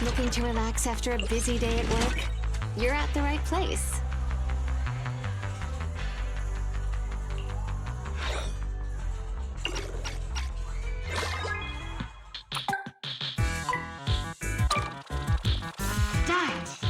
Looking to relax after a busy day at work? You're at the right place. Start!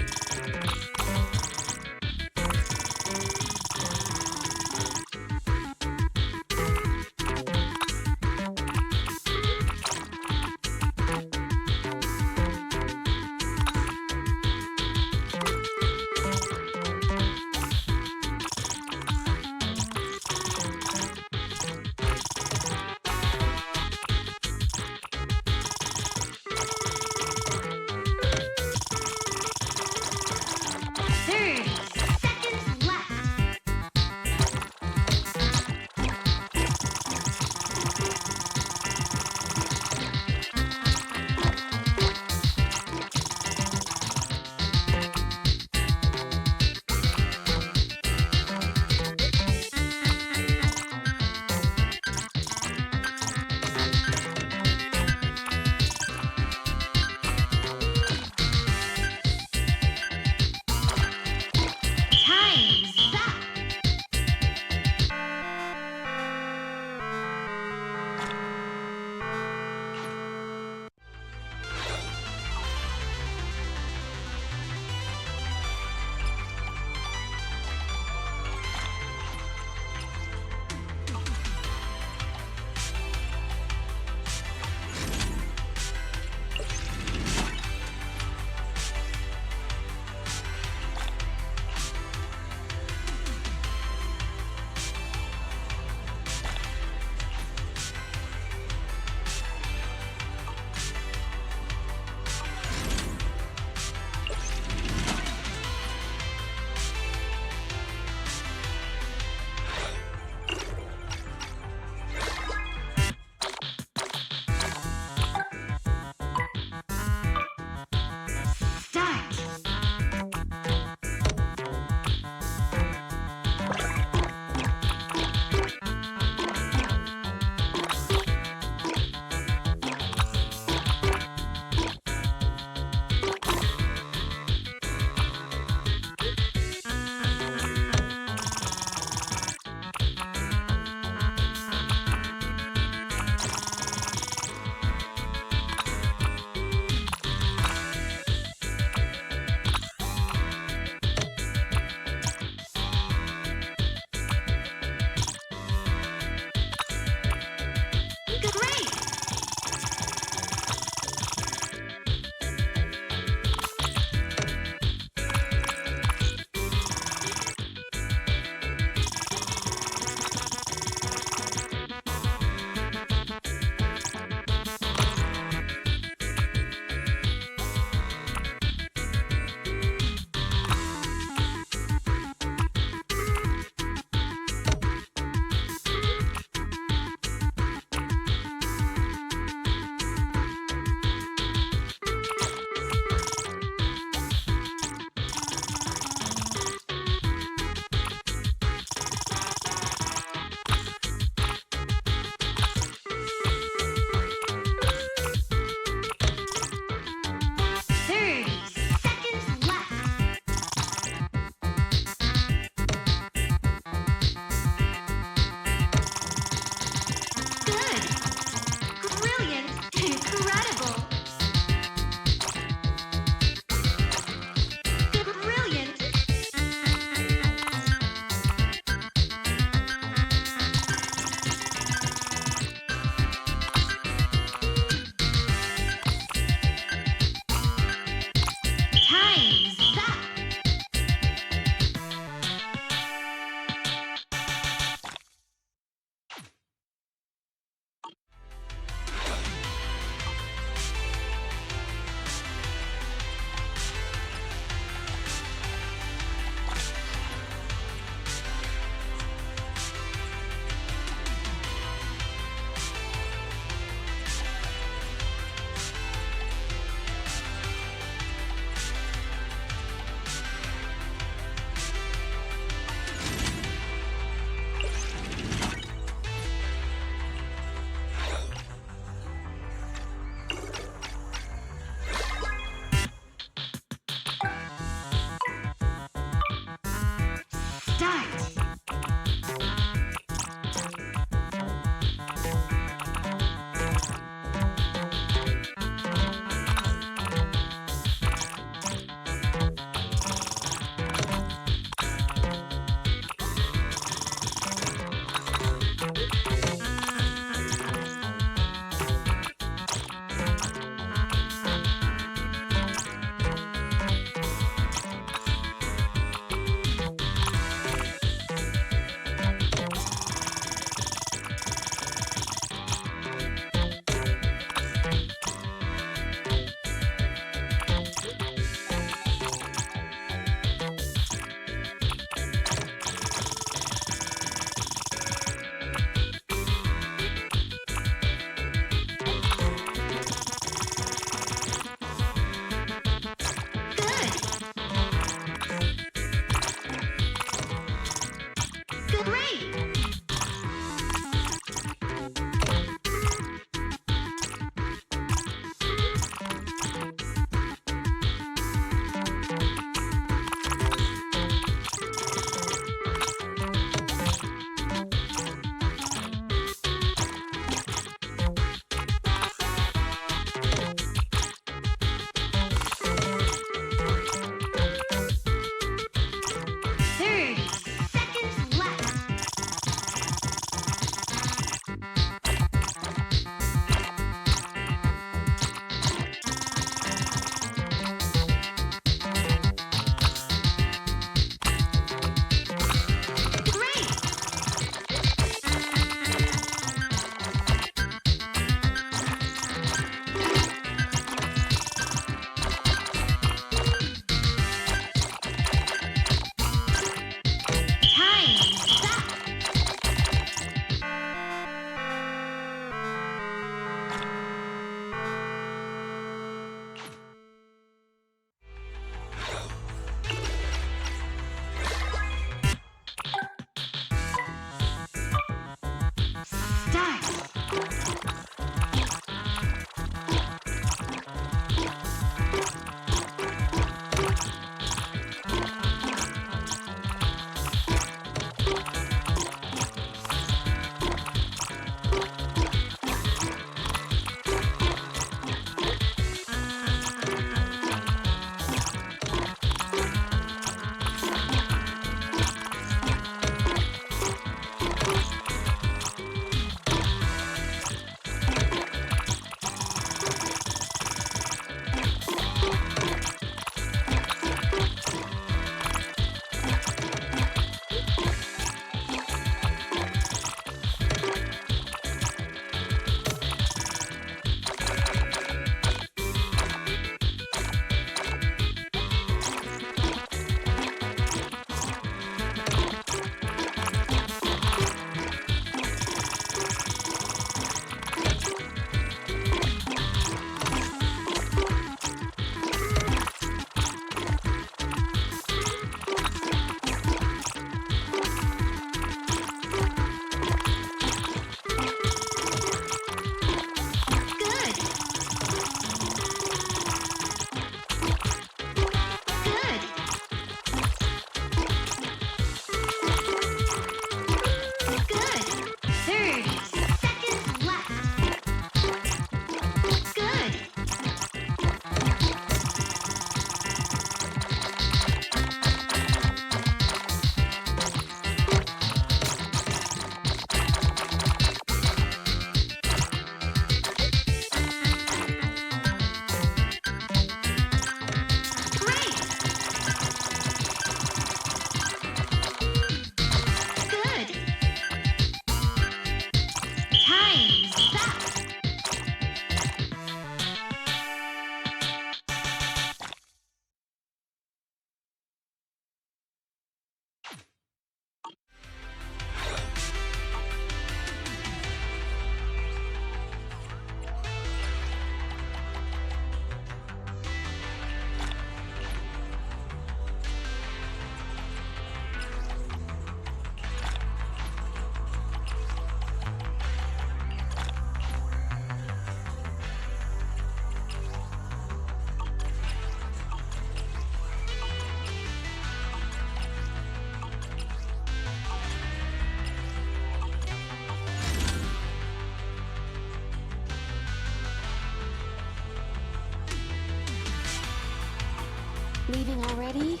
leaving already?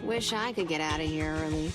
Wish I could get out of here early.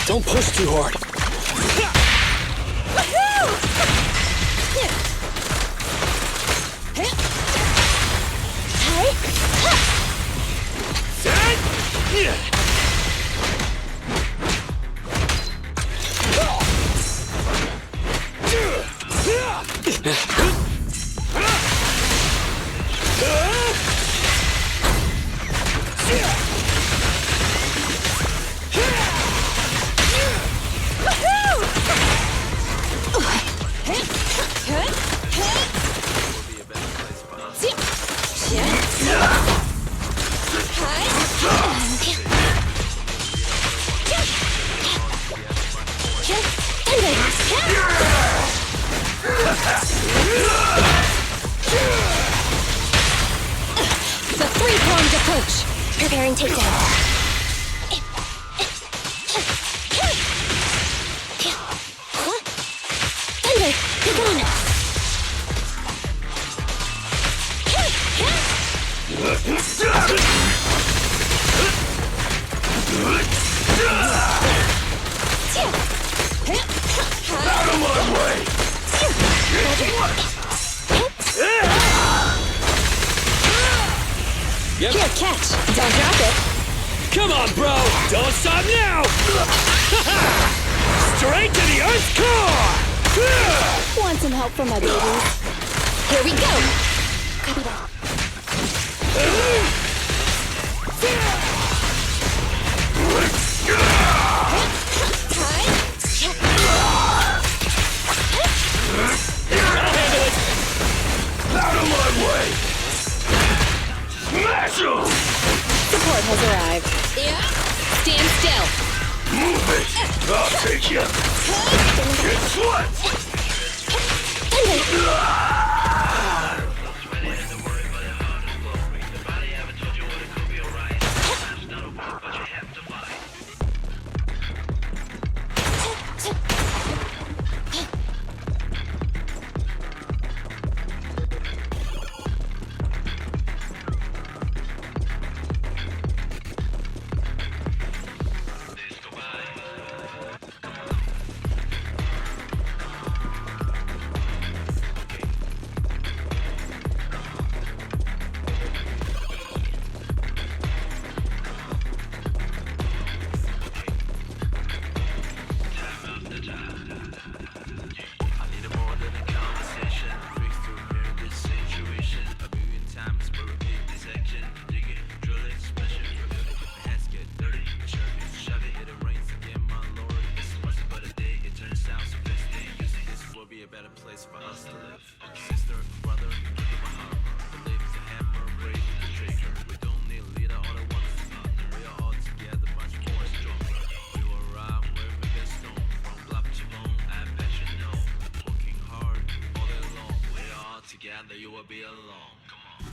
Don't push too hard. Preparing takedown. Thunder, pick on. Out of my way! Yep. Here, catch. Don't drop it. Come on, bro! Don't stop now! Straight to the Earth's core! Want some help from my babies? Here we go. Copy that. I'll handle it! Out of my way! Smash 'em! Support has arrived. Yeah. Stand still. Move it! I'll take you! Guess what? You will be alone. Come on.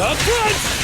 Up front!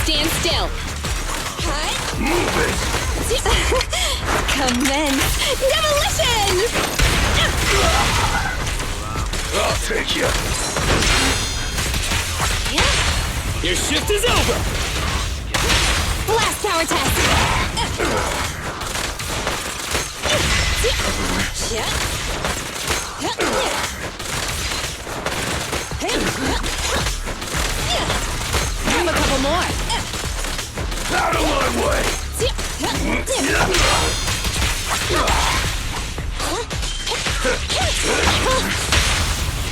Stand still. Move it! Commence demolition! I'll take you! Your shift is over! Blast power test! Give him a couple more. Out of my way!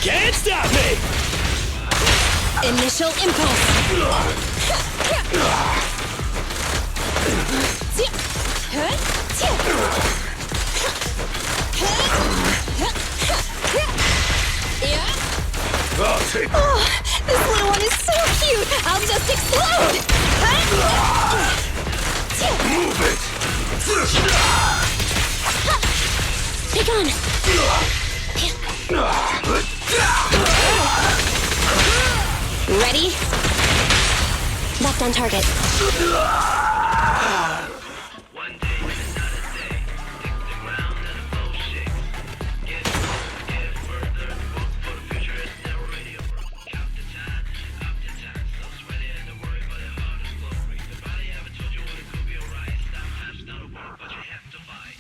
Can't stop me! Initial impulse. I'll take Oh, this little one is so cute. I'll just explode. Move it! Take on. Ready? Locked on target. One day is not a day. Stick the ground and a flow shakes. Get closer, get further. Walk for the future, it's never really over. Count the time, up the time. So sweaty and don't worry about it, heart is flow. Break the body, haven't told you what it could be alright. Stop, half, not a war, but you have to fight.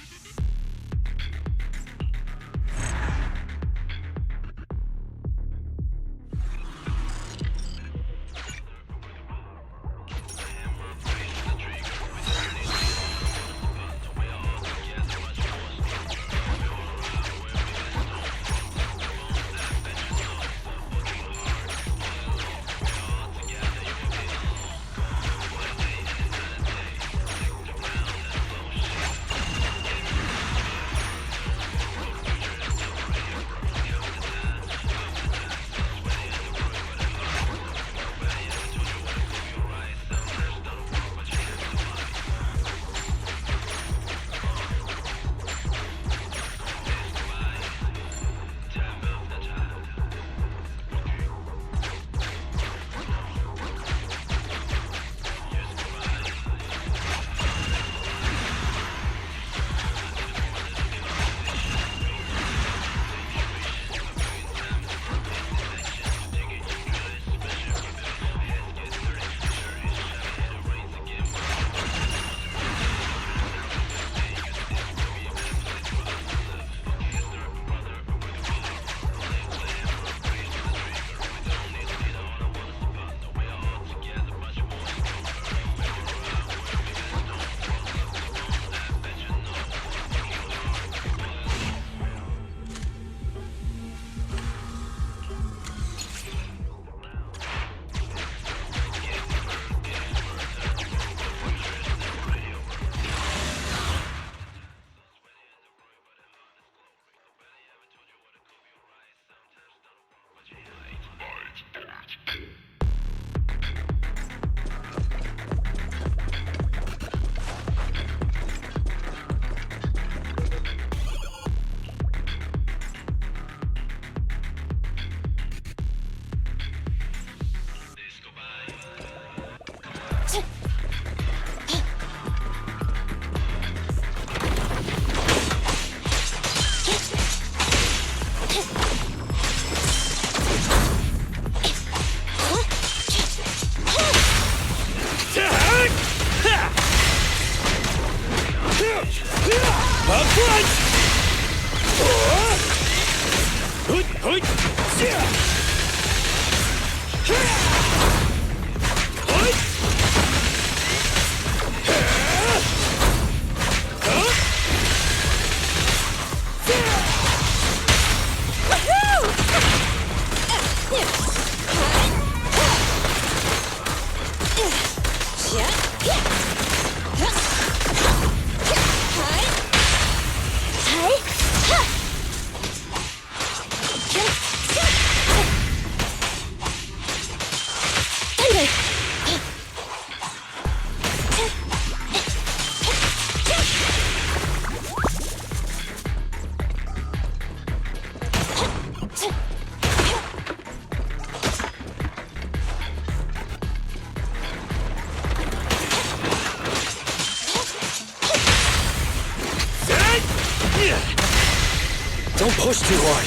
Don't push too hard.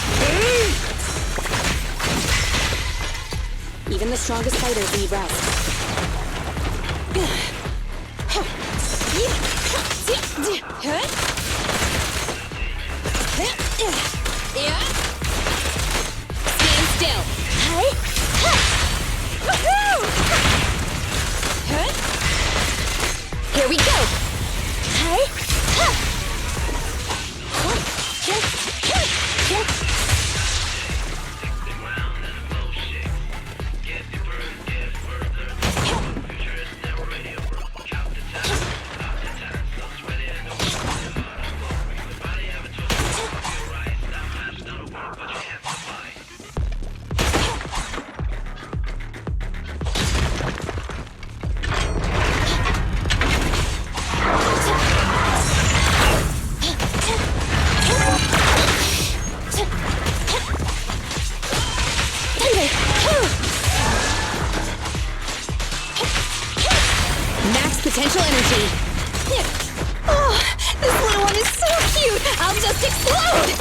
Even the strongest fighters need rest. Stand still. Here we go. Max potential energy. Oh, this little one is so cute. I'll just explode.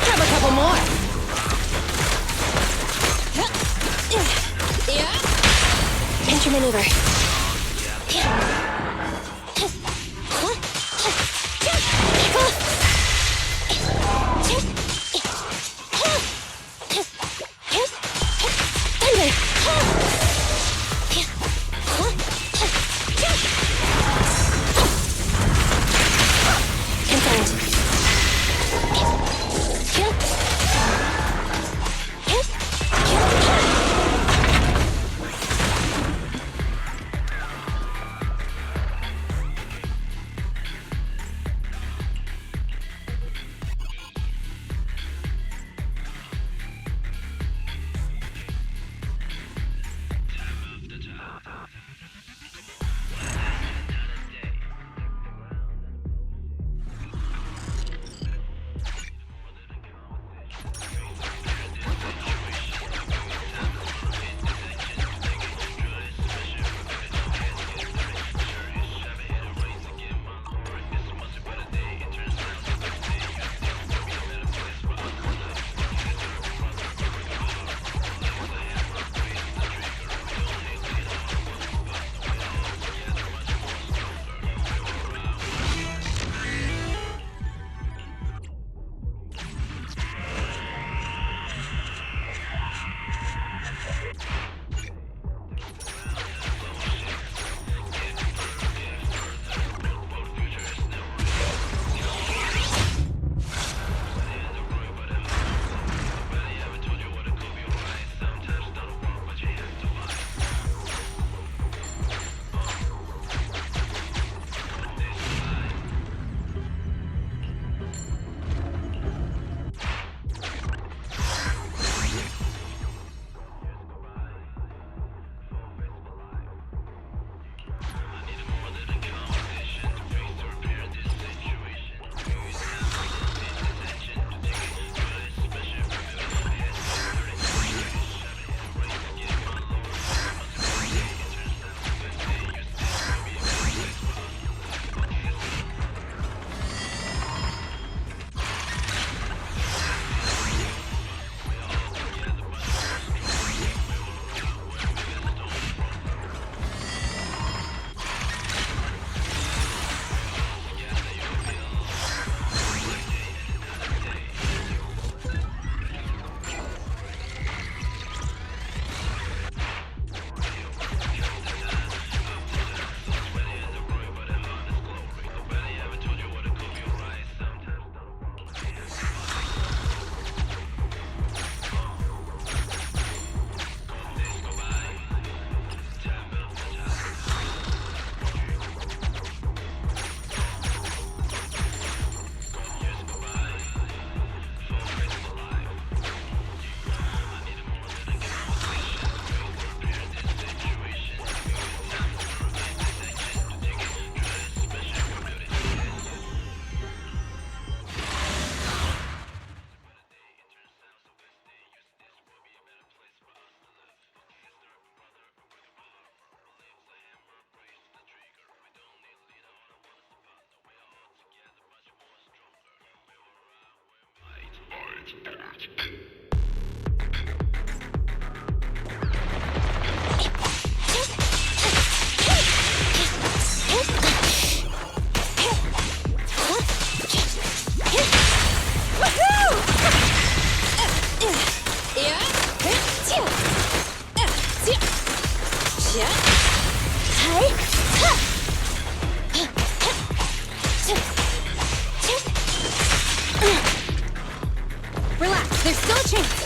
Grab a couple more. Intermaneuver. Relax, there's still a chance.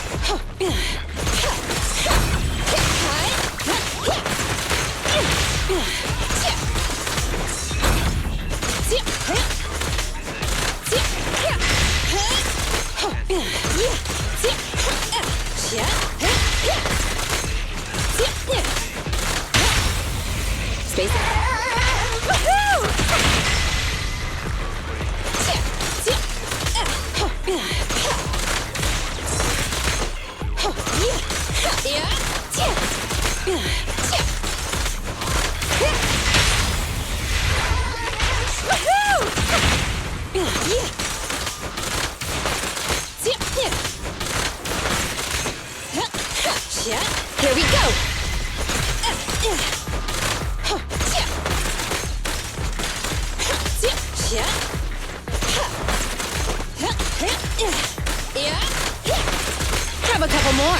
Space. Here we go. Grab a couple more.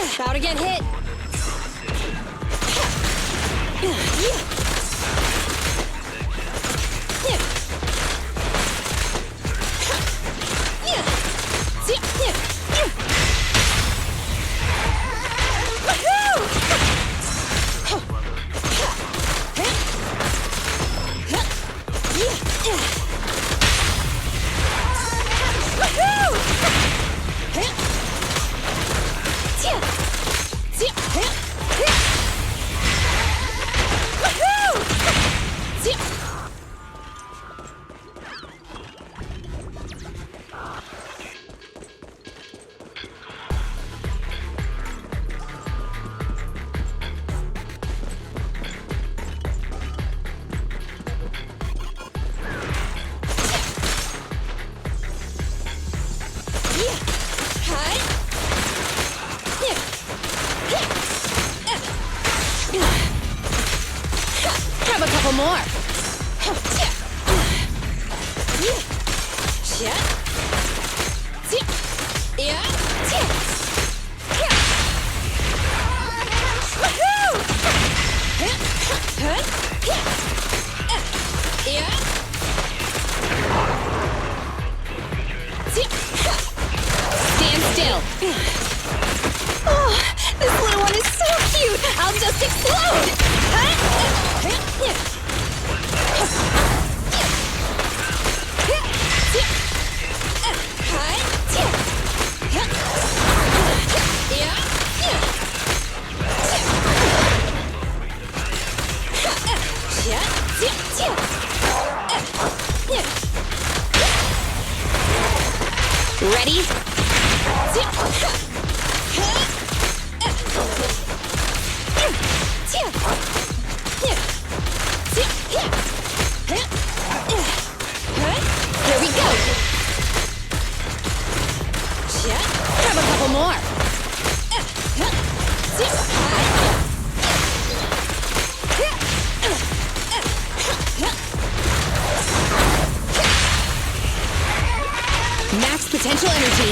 About to get hit. Grab a couple more. Stand still. Oh, this little one is so cute. I'll just explode. Ready? Here we go. Grab a couple more. Max potential energy.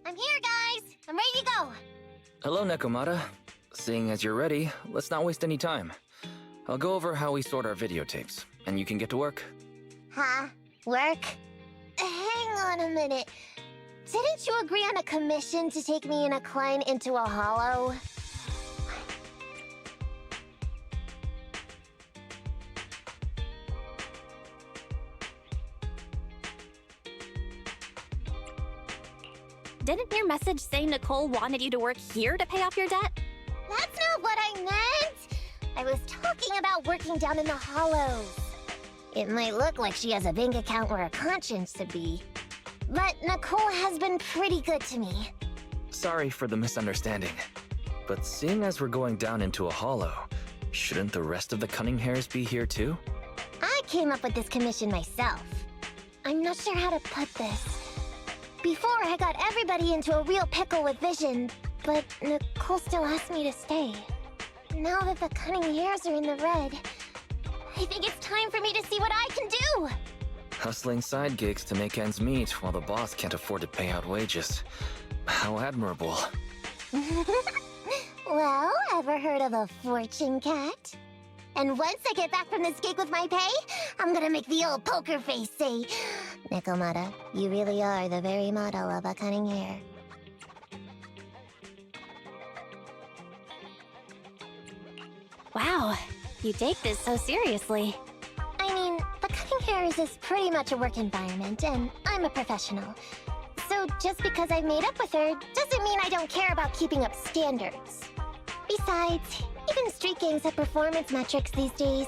I'm here, guys. I'm ready to go. Hello, Nekomata. Seeing as you're ready, let's not waste any time. I'll go over how we sort our videotapes, and you can get to work. Huh? Work? Hang on a minute. Didn't you agree on a commission to take me and a client into a hollow? Didn't your message say Nicole wanted you to work here to pay off your debt? That's not what I meant! I was talking about working down in the hollows. It might look like she has a bank account where a conscience should be, but Nicole has been pretty good to me. Sorry for the misunderstanding. But seeing as we're going down into a hollow, shouldn't the rest of the cunning hairs be here too? I came up with this commission myself. I'm not sure how to put this. Before, I got everybody into a real pickle with Vision, but Nicole still asked me to stay. Now that the cunning hairs are in the red, I think it's time for me to see what I can do! Hustling side gigs to make ends meet while the boss can't afford to pay out wages. How admirable. Well, ever heard of a fortune cat? And once I get back from this gig with my pay, I'm gonna make the old poker face say, Nekomata, you really are the very model of a cunning hair. Wow, you take this so seriously. I mean, the cutting hairs is pretty much a work environment, and I'm a professional. So just because I've made up with her doesn't mean I don't care about keeping up standards. Besides, even street gangs have performance metrics these days.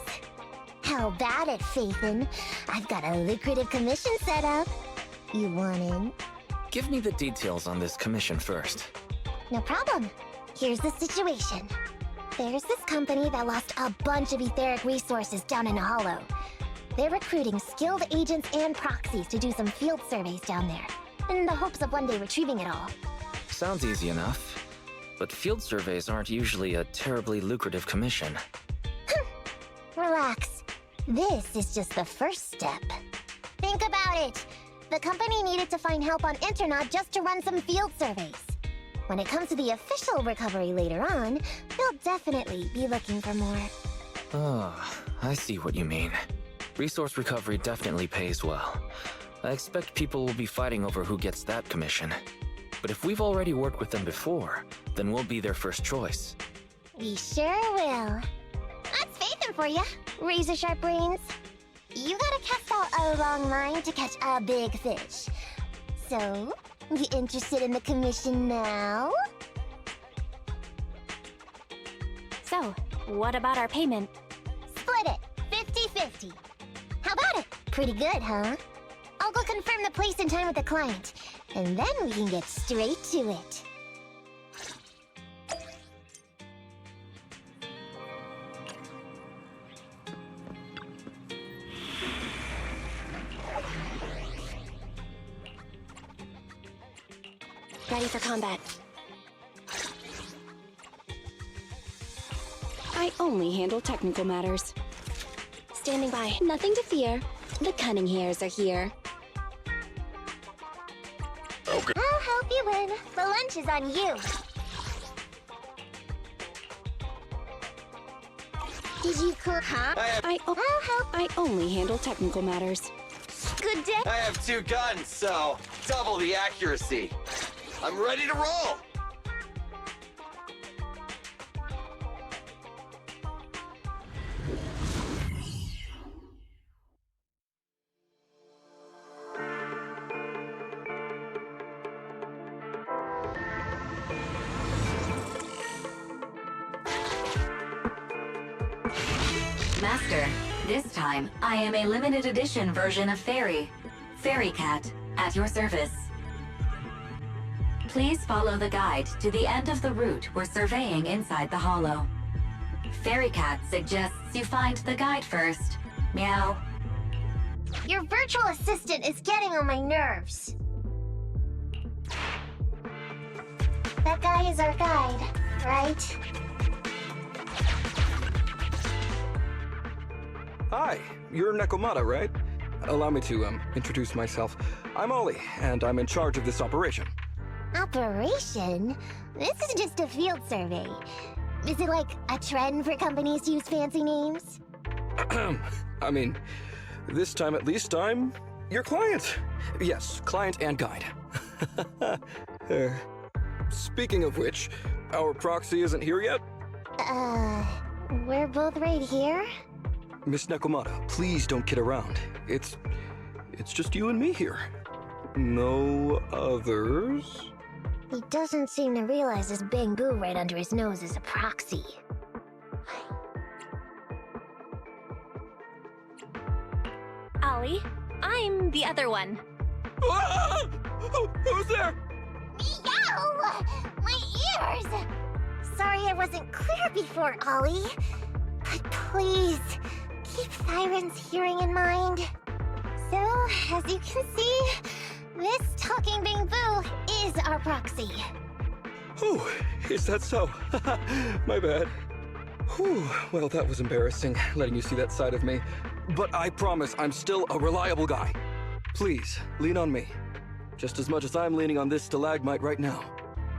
How about it, Faithin? I've got a lucrative commission set up. You want in? Give me the details on this commission first. No problem. Here's the situation. There's this company that lost a bunch of etheric resources down in a hollow. They're recruiting skilled agents and proxies to do some field surveys down there, in the hopes of one day retrieving it all. Sounds easy enough. But field surveys aren't usually a terribly lucrative commission. Relax. This is just the first step. Think about it. The company needed to find help on Internaut just to run some field surveys. When it comes to the official recovery later on, they'll definitely be looking for more. Oh, I see what you mean. Resource recovery definitely pays well. I expect people will be fighting over who gets that commission. But if we've already worked with them before, then we'll be their first choice. We sure will. That's Faithin for ya, razor-sharp brains. You gotta cast out a long line to catch a big fish. So, you interested in the commission now? So, what about our payment? Split it, 50-50. How about it? Pretty good, huh? I'll go confirm the place and time with the client, and then we can get straight to it. Ready for combat. I only handle technical matters. Standing by. Nothing to fear. The cunning hairs are here. Okay. I'll help you win. The lunch is on you. Did you cook? Huh? I only handle technical matters. Good day. I have 2 guns, so double the accuracy. I'm ready to roll! Master, this time I am a limited edition version of Fairy. Fairy Cat, at your service. Please follow the guide to the end of the route we're surveying inside the hollow. Fairy Cat suggests you find the guide first. Meow. Your virtual assistant is getting on my nerves. That guy is our guide, right? Hi, you're Nekomata, right? Allow me to, introduce myself. I'm Ollie, and I'm in charge of this operation. Operation? This is just a field survey. Is it like a trend for companies to use fancy names? I mean, this time at least I'm your client. Yes, client and guide. Speaking of which, our proxy isn't here yet? We're both right here? Miss Nekomata, please don't kid around. It's just you and me here. No others? He doesn't seem to realize this bamboo right under his nose is a proxy. Ollie, I'm the other one. Ah! Who's there? Meow! My ears! Sorry I wasn't clear before, Ollie. But please, keep Siren's hearing in mind. So, as you can see, this talking bamboo is our proxy. Oh, is that so? My bad. Whew, well, that was embarrassing, letting you see that side of me. But I promise I'm still a reliable guy. Please, lean on me. Just as much as I'm leaning on this stalagmite right now.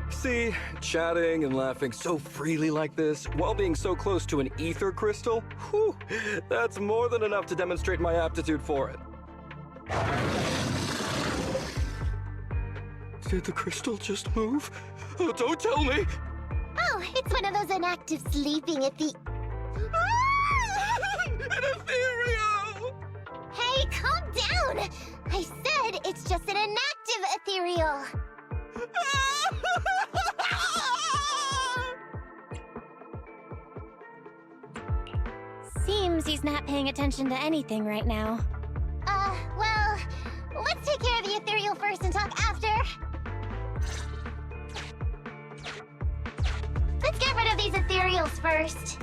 See, chatting and laughing so freely like this, while being so close to an ether crystal, whew, that's more than enough to demonstrate my aptitude for it. Did the crystal just move? Oh, don't tell me! Oh, it's one of those inactive sleeping An ethereal! Hey, calm down! I said it's just an inactive ethereal. Seems he's not paying attention to anything right now. Well, let's take care of the ethereal first and talk after. Let's get rid of these ethereals first.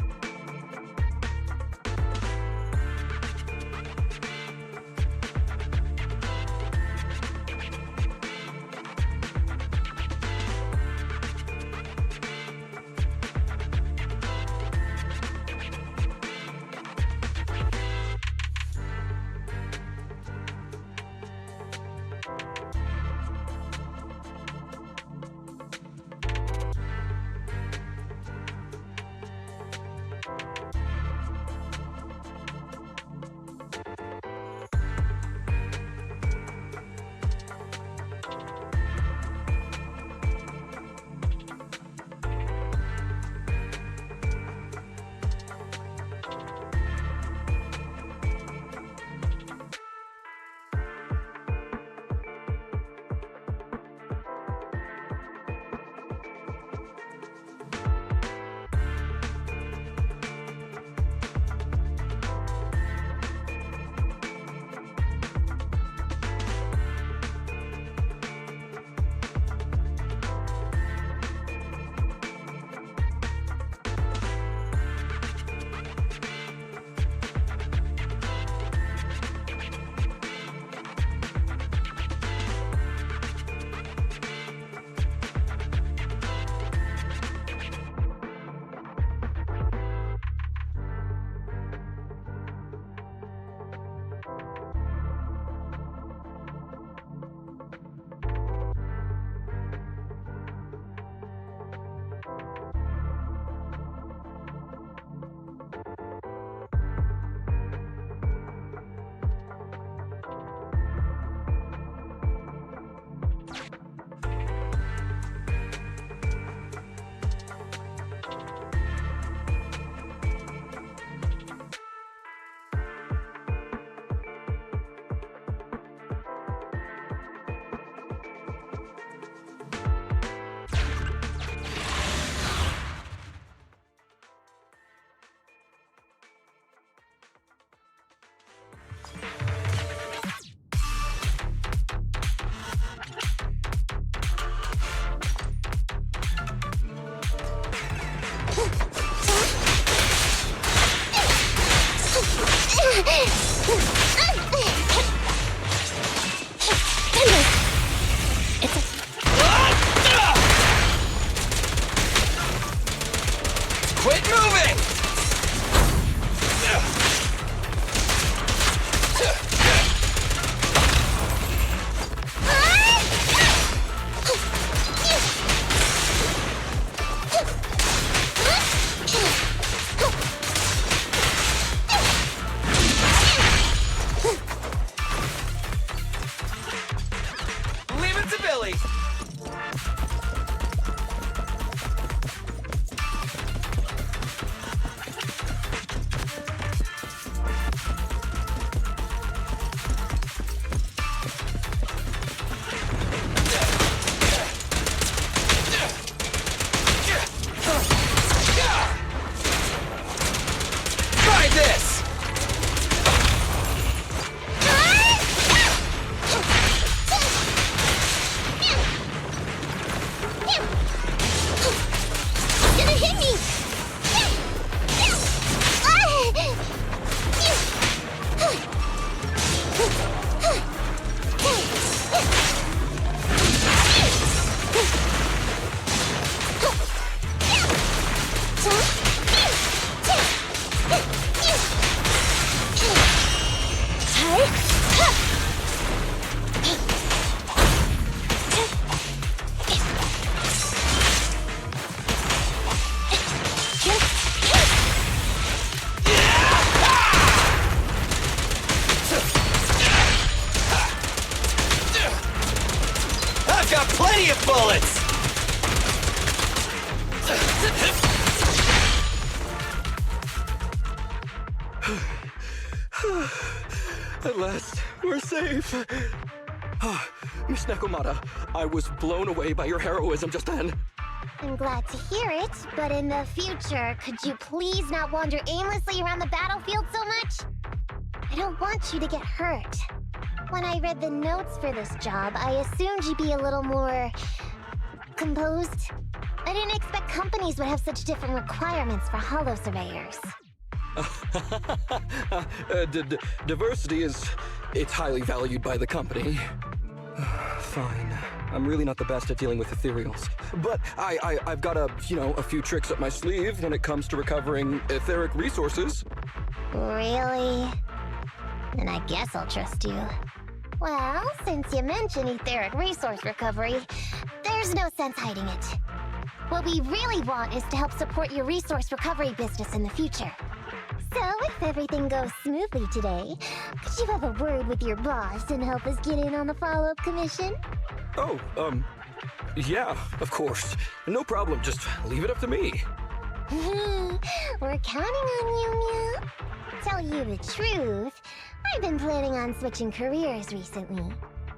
At last, we're safe. Miss Nekomata, I was blown away by your heroism just then. I'm glad to hear it, but in the future, could you please not wander aimlessly around the battlefield so much? I don't want you to get hurt. When I read the notes for this job, I assumed you'd be a little more... composed. I didn't expect companies would have such different requirements for holo surveyors. Diversity it's highly valued by the company. Fine. I'm really not the best at dealing with ethereals. But I've got a few tricks up my sleeve when it comes to recovering etheric resources. Really? Then I guess I'll trust you. Well, since you mentioned etheric resource recovery, there's no sense hiding it. What we really want is to help support your resource recovery business in the future. So, if everything goes smoothly today, could you have a word with your boss and help us get in on the follow-up commission? Oh, yeah, of course. No problem, just leave it up to me. We're counting on you, Mew. Tell you the truth, I've been planning on switching careers recently.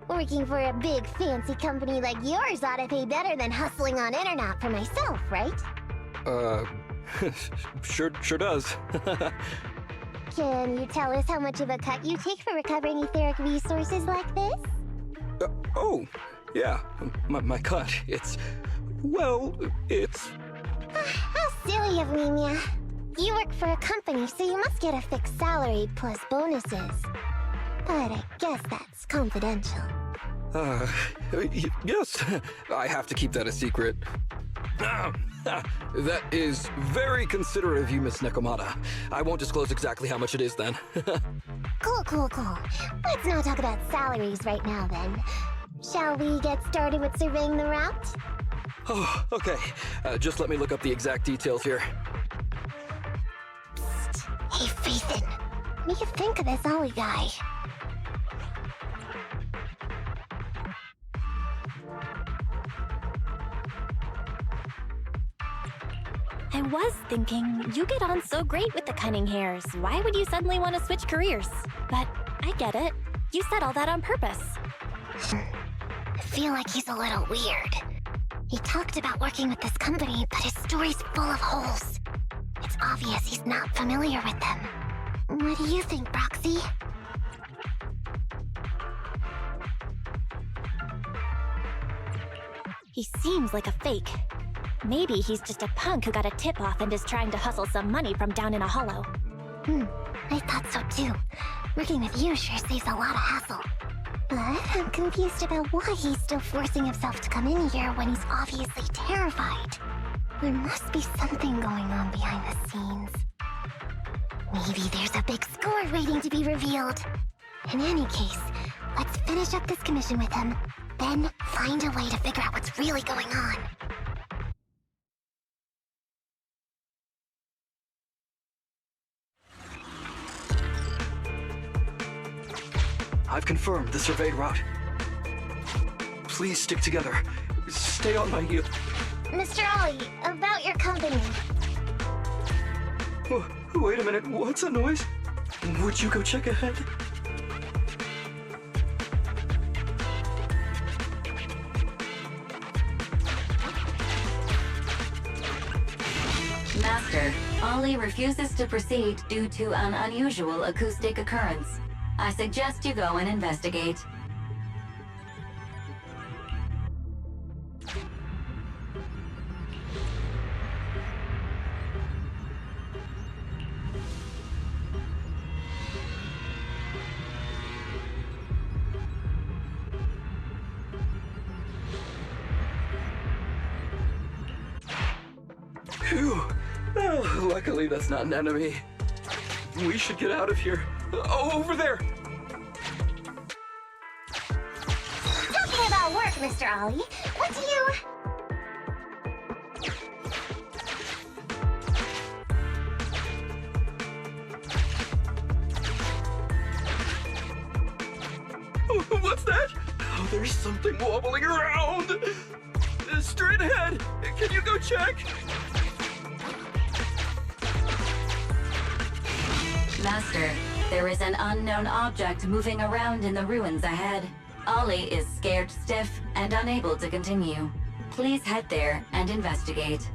Working for a big fancy company like yours ought to pay better than hustling on internet for myself, right? Sure does. Can you tell us how much of a cut you take for recovering etheric resources like this? Oh, yeah, my cut, it's... How silly of me, Mia. You work for a company, so you must get a fixed salary plus bonuses. But I guess that's confidential. Yes, I have to keep that a secret. That is very considerate of you, Miss Nekomata. I won't disclose exactly how much it is then. Cool. Let's not talk about salaries right now then. Shall we get started with surveying the route? Oh, okay. Just let me look up the exact details here. Psst. Hey, Faithin. What do you think of this Ollie guy? I was thinking, you get on so great with the cunning hairs. Why would you suddenly want to switch careers? But I get it. You said all that on purpose. I feel like he's a little weird. He talked about working with this company, but his story's full of holes. It's obvious he's not familiar with them. What do you think, Broxy? He seems like a fake. Maybe he's just a punk who got a tip-off and is trying to hustle some money from down in a hollow. I thought so too. Working with you sure saves a lot of hassle. But I'm confused about why he's still forcing himself to come in here when he's obviously terrified. There must be something going on behind the scenes. Maybe there's a big score waiting to be revealed. In any case, let's finish up this commission with him, then find a way to figure out what's really going on. I've confirmed the surveyed route. Please stick together. Stay on my heel. Mr. Ollie, about your company. Oh, wait a minute, what's that noise? Would you go check ahead? Master, Ollie refuses to proceed due to an unusual acoustic occurrence. I suggest you go and investigate. Phew. Oh, luckily that's not an enemy. We should get out of here. Oh, over there! Talking about work, Mr. Ollie, what do you... What's that? Oh, there's something wobbling around! Straight ahead! Can you go check? Master, There is an unknown object moving around in the ruins ahead. Ollie is scared stiff and unable to continue. Please head there and investigate.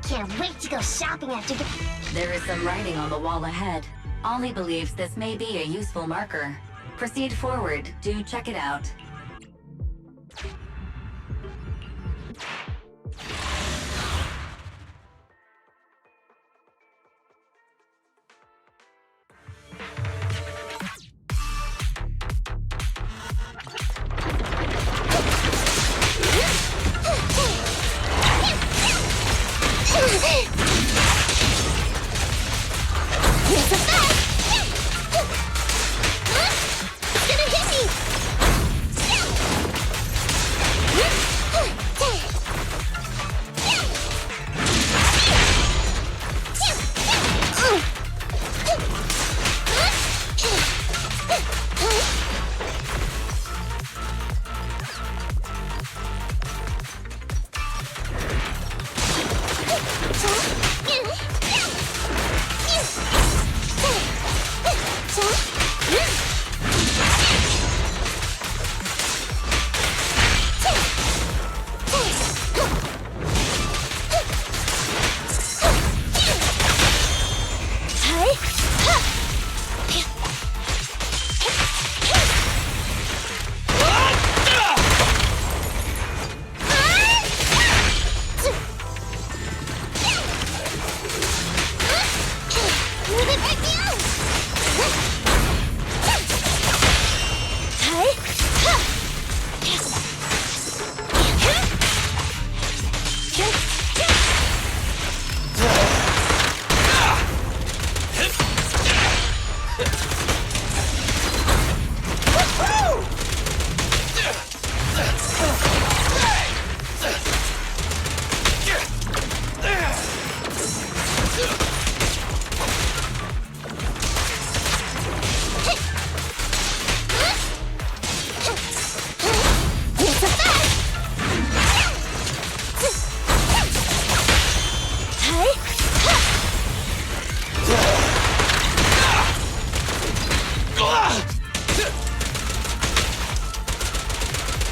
Can't wait to go shopping after the... There is some writing on the wall ahead. Ollie believes this may be a useful marker. Proceed forward to check it out. Here's a bag! It's gonna hit me!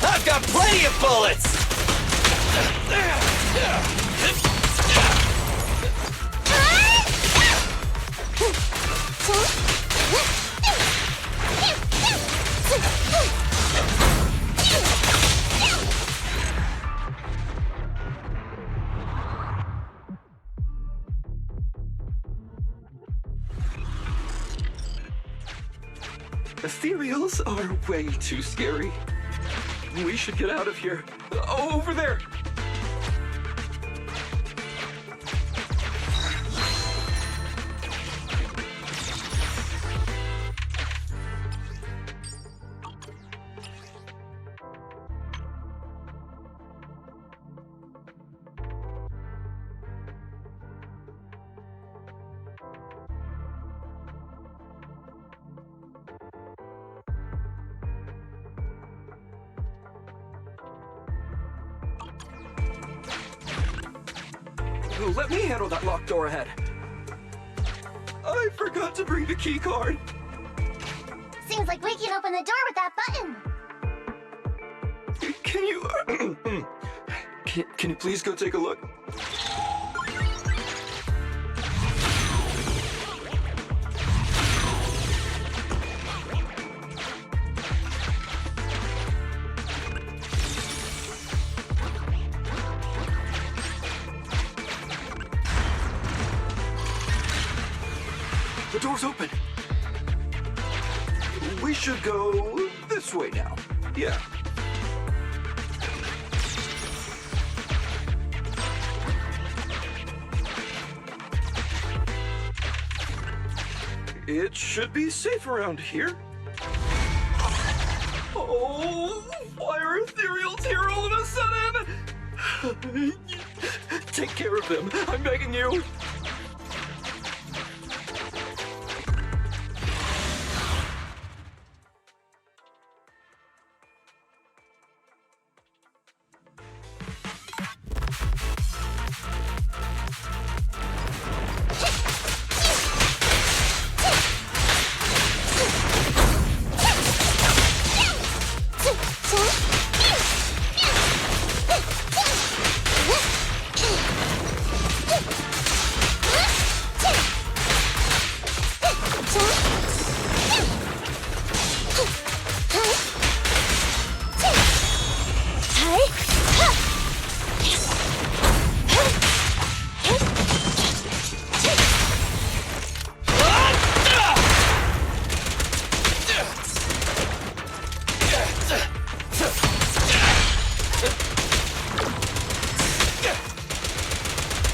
I've got plenty of bullets! Ethereals are way too scary. We should get out of here. Over there! Let me handle that locked door ahead. I forgot to bring the key card. Seems like we can open the door with that button. Can you... can you please go take a look? The door's open. We should go this way now. Yeah. It should be safe around here. Oh, why are ethereals here all of a sudden? Take care of them. I'm begging you.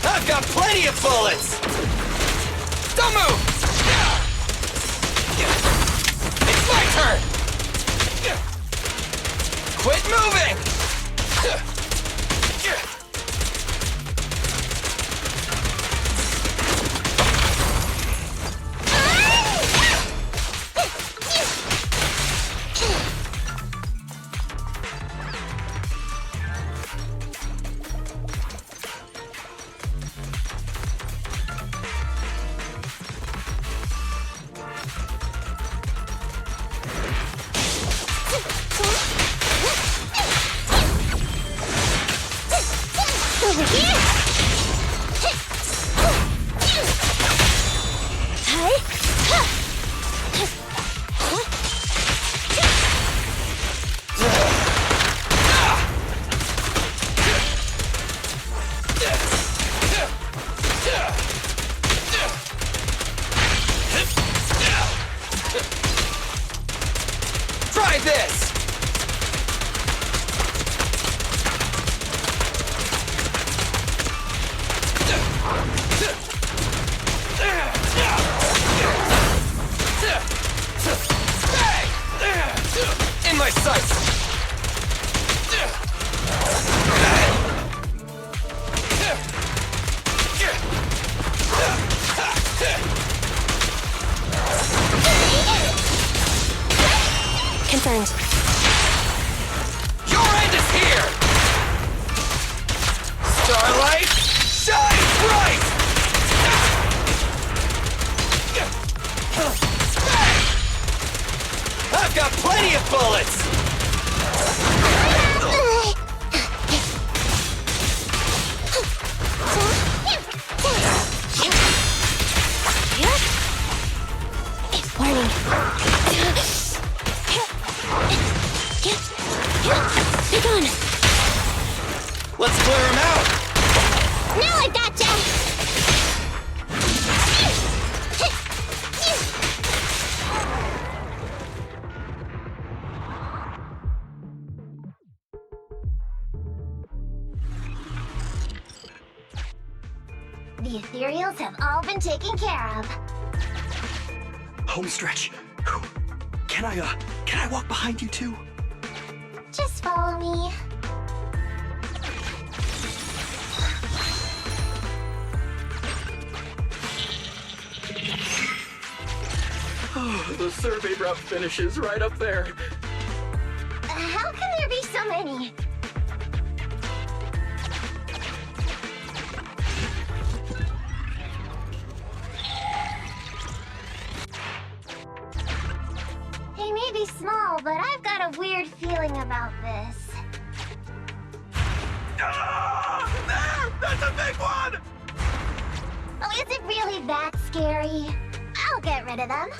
I've got plenty of bullets! Don't move! It's my turn! Quit moving! Over here! Try this! In my sights! Confirmed. Your end is here! Starlight, shine bright! I've got plenty of bullets! Warning. Be gone. Let's clear him out! Now I gotcha! The ethereals have all been taken care of. Home stretch. Can I walk behind you too? Just follow me. Oh, the survey route finishes right up there. How can there be so many? They may be small, but I've got a weird feeling about this. That's a big one! Oh, is it really that scary? I'll get rid of them.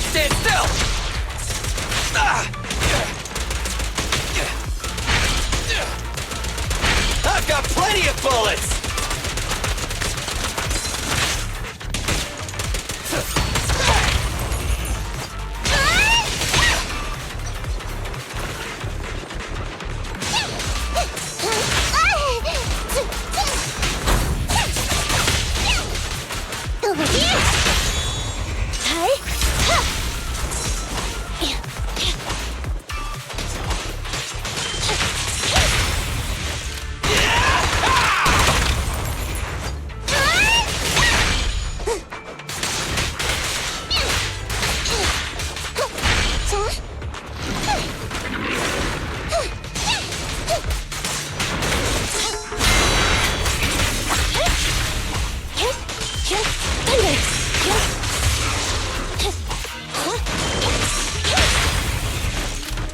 Stand still! I've got plenty of bullets! Over here!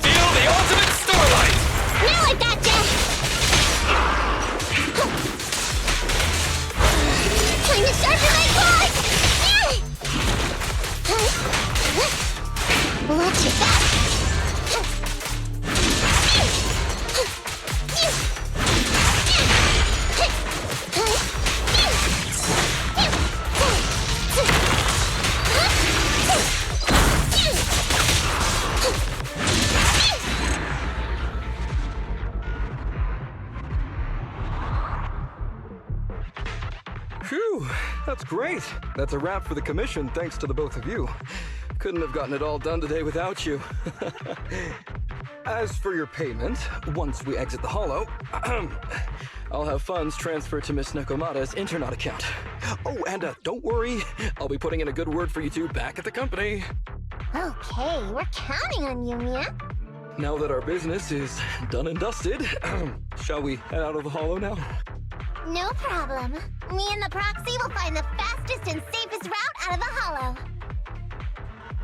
Feel the ultimate starlight! Now I gotcha! Time to sharpen my claws! Watch your back! Phew, that's great. That's a wrap for the commission, thanks to the both of you. Couldn't have gotten it all done today without you. As for your payment, once we exit the hollow, I'll have funds transferred to Miss Nekomata's Internet account. Oh, and don't worry, I'll be putting in a good word for you two back at the company. Okay, we're counting on you, Mia. Now that our business is done and dusted, shall we head out of the hollow now? No problem. Me and the proxy will find the fastest and safest route out of the hollow.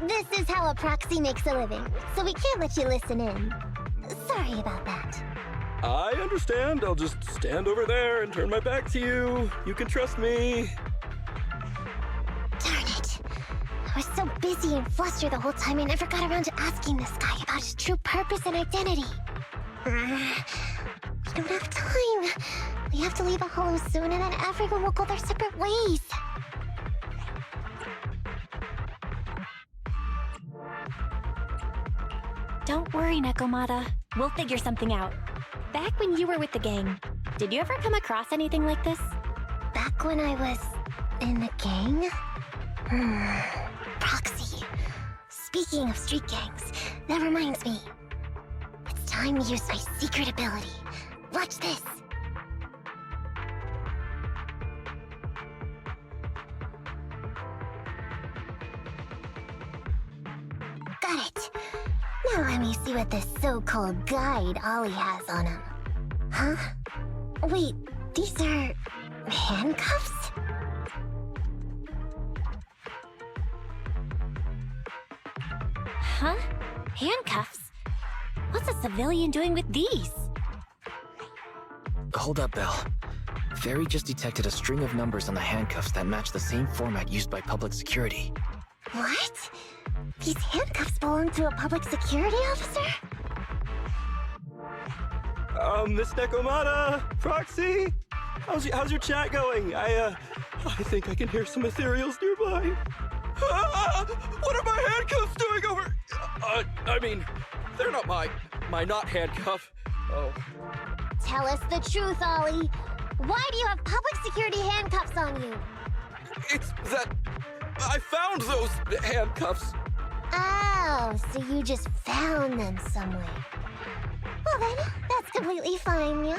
This is how a proxy makes a living, so we can't let you listen in. Sorry about that. I understand. I'll just stand over there and turn my back to you. You can trust me. Darn it. I was so busy and flustered the whole time I never got around to asking this guy about his true purpose and identity. We don't have time. We have to leave a hollow soon and then everyone will go their separate ways. Don't worry, Nekomata. We'll figure something out. Back when you were with the gang, did you ever come across anything like this? Back when I was in the gang? Proxy. Speaking of street gangs, that reminds me. It's time to use my secret ability. Watch this. Got it. Now let me see what this so-called guide Ollie has on him. Huh? Wait, these are handcuffs? Huh? Handcuffs? What's a civilian doing with these? Hold up, Belle. Fairy just detected a string of numbers on the handcuffs that match the same format used by public security. What? These handcuffs belong to a public security officer? Miss Nekomata, Proxy, how's your chat going? I think I can hear some ethereals nearby. What are my handcuffs doing over? I mean, they're not my not handcuff. Oh. Tell us the truth, Ollie. Why do you have public security handcuffs on you? It's that I found those handcuffs. Oh, so you just found them somewhere. Well then, that's completely fine, yeah?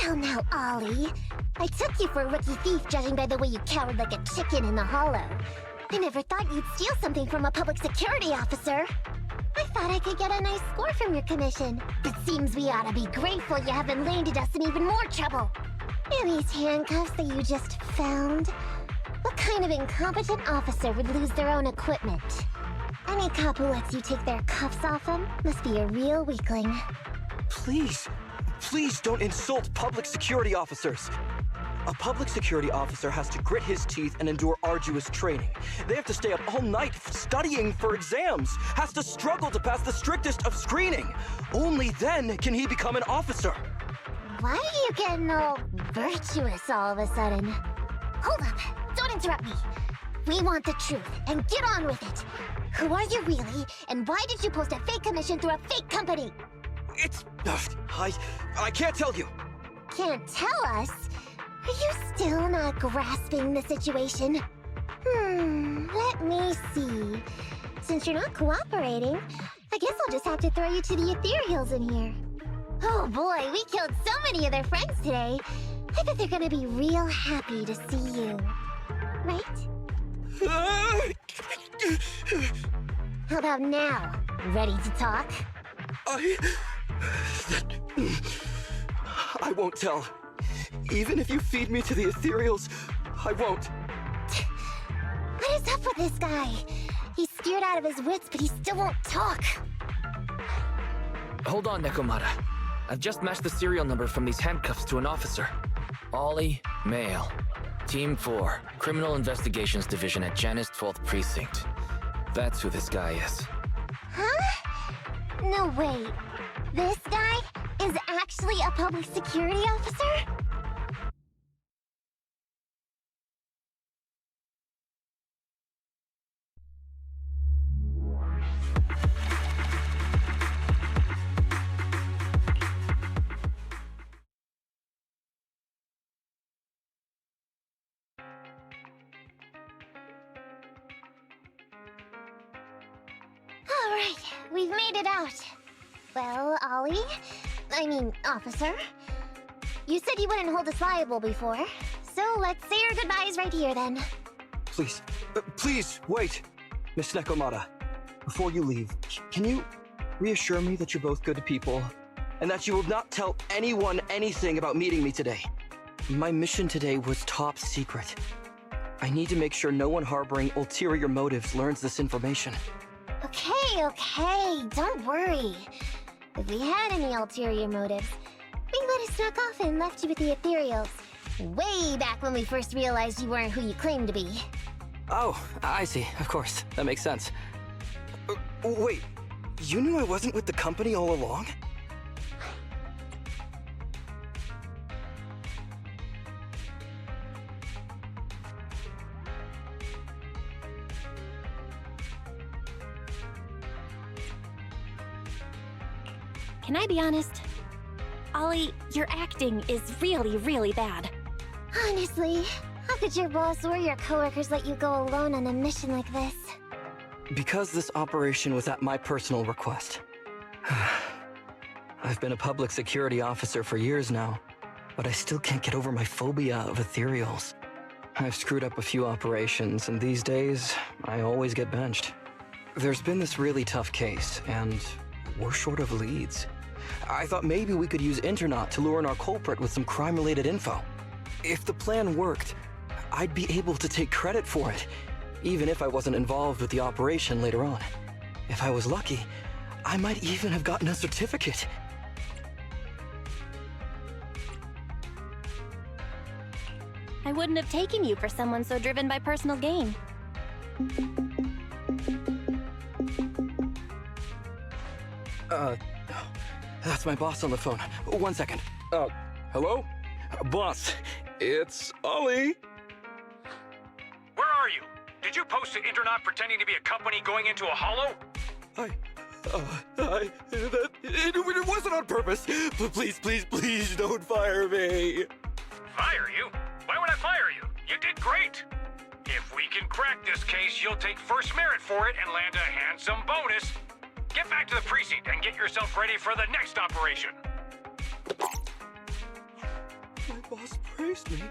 Well now, Ollie. I took you for a rookie thief judging by the way you cowered like a chicken in the hollow. I never thought you'd steal something from a public security officer. I thought I could get a nice score from your commission. But seems we ought to be grateful you haven't landed us in even more trouble. And these handcuffs that you just found? What kind of incompetent officer would lose their own equipment? Any cop who lets you take their cuffs off them must be a real weakling. Please, please don't insult public security officers. A public security officer has to grit his teeth and endure arduous training. They have to stay up all night studying for exams, has to struggle to pass the strictest of screening. Only then can he become an officer. Why are you getting all virtuous all of a sudden? Hold up, don't interrupt me. We want the truth, and get on with it. Who are you really, and why did you post a fake commission through a fake company? It's... I can't tell you. Can't tell us? Are you still not grasping the situation? Let me see. Since you're not cooperating, I guess I'll just have to throw you to the ethereals in here. Oh boy, we killed so many of their friends today. I bet they're gonna be real happy to see you. Right? How about now? Ready to talk? I won't tell. Even if you feed me to the ethereals, I won't. What is up with this guy? He's scared out of his wits, but he still won't talk. Hold on, Nekomata. I've just matched the serial number from these handcuffs to an officer. Ollie, male. Team 4, Criminal Investigations Division at Janus 12th Precinct. That's who this guy is. Huh? No, wait. This guy is actually a public security officer? Alright, we've made it out. Well, officer. You said you wouldn't hold us liable before, so let's say our goodbyes right here then. Please, please, wait. Miss Nekomata, before you leave, can you reassure me that you're both good people, and that you will not tell anyone anything about meeting me today? My mission today was top secret. I need to make sure no one harboring ulterior motives learns this information. Okay, don't worry. If we had any ulterior motives, we would have snuck off and left you with the ethereals. Way back when we first realized you weren't who you claimed to be. Oh, I see. Of course. That makes sense. Wait, you knew I wasn't with the company all along? Can I be honest? Ollie, your acting is really, really bad. Honestly, how could your boss or your coworkers let you go alone on a mission like this? Because this operation was at my personal request. I've been a public security officer for years now, but I still can't get over my phobia of ethereals. I've screwed up a few operations, and these days, I always get benched. There's been this really tough case, and we're short of leads. I thought maybe we could use Internet to lure in our culprit with some crime-related info. If the plan worked, I'd be able to take credit for it, even if I wasn't involved with the operation later on. If I was lucky, I might even have gotten a certificate. I wouldn't have taken you for someone so driven by personal gain. That's my boss on the phone. 1 second. Hello? Boss, it's Ollie. Where are you? Did you post to Internet pretending to be a company going into a hollow? It wasn't on purpose. Please don't fire me. Fire you? Why would I fire you? You did great. If we can crack this case, you'll take first merit for it and land a handsome bonus. Get back to the precinct and get yourself ready for the next operation. My boss praised me.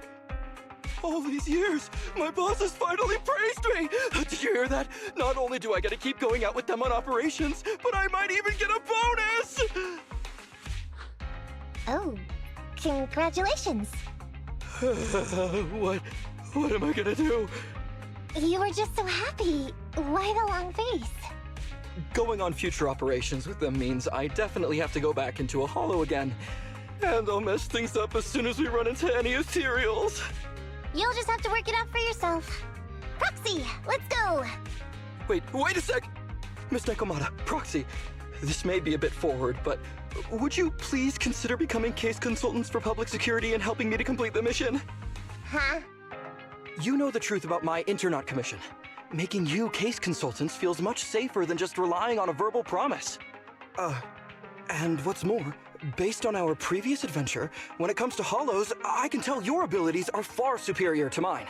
All these years, my boss has finally praised me! Did you hear that? Not only do I get to keep going out with them on operations, but I might even get a bonus! Oh, congratulations. What am I gonna do? You were just so happy. Why the long face? going on future operations with them means I definitely have to go back into a holo again. And I'll mess things up as soon as we run into any ethereals. You'll just have to work it out for yourself. Proxy, let's go! Wait a sec! Miss Nekomata, Proxy, this may be a bit forward, but would you please consider becoming case consultants for public security and helping me to complete the mission? Huh? You know the truth about my internaut commission. Making you case consultants feels much safer than just relying on a verbal promise. And what's more, based on our previous adventure, when it comes to holos, I can tell your abilities are far superior to mine.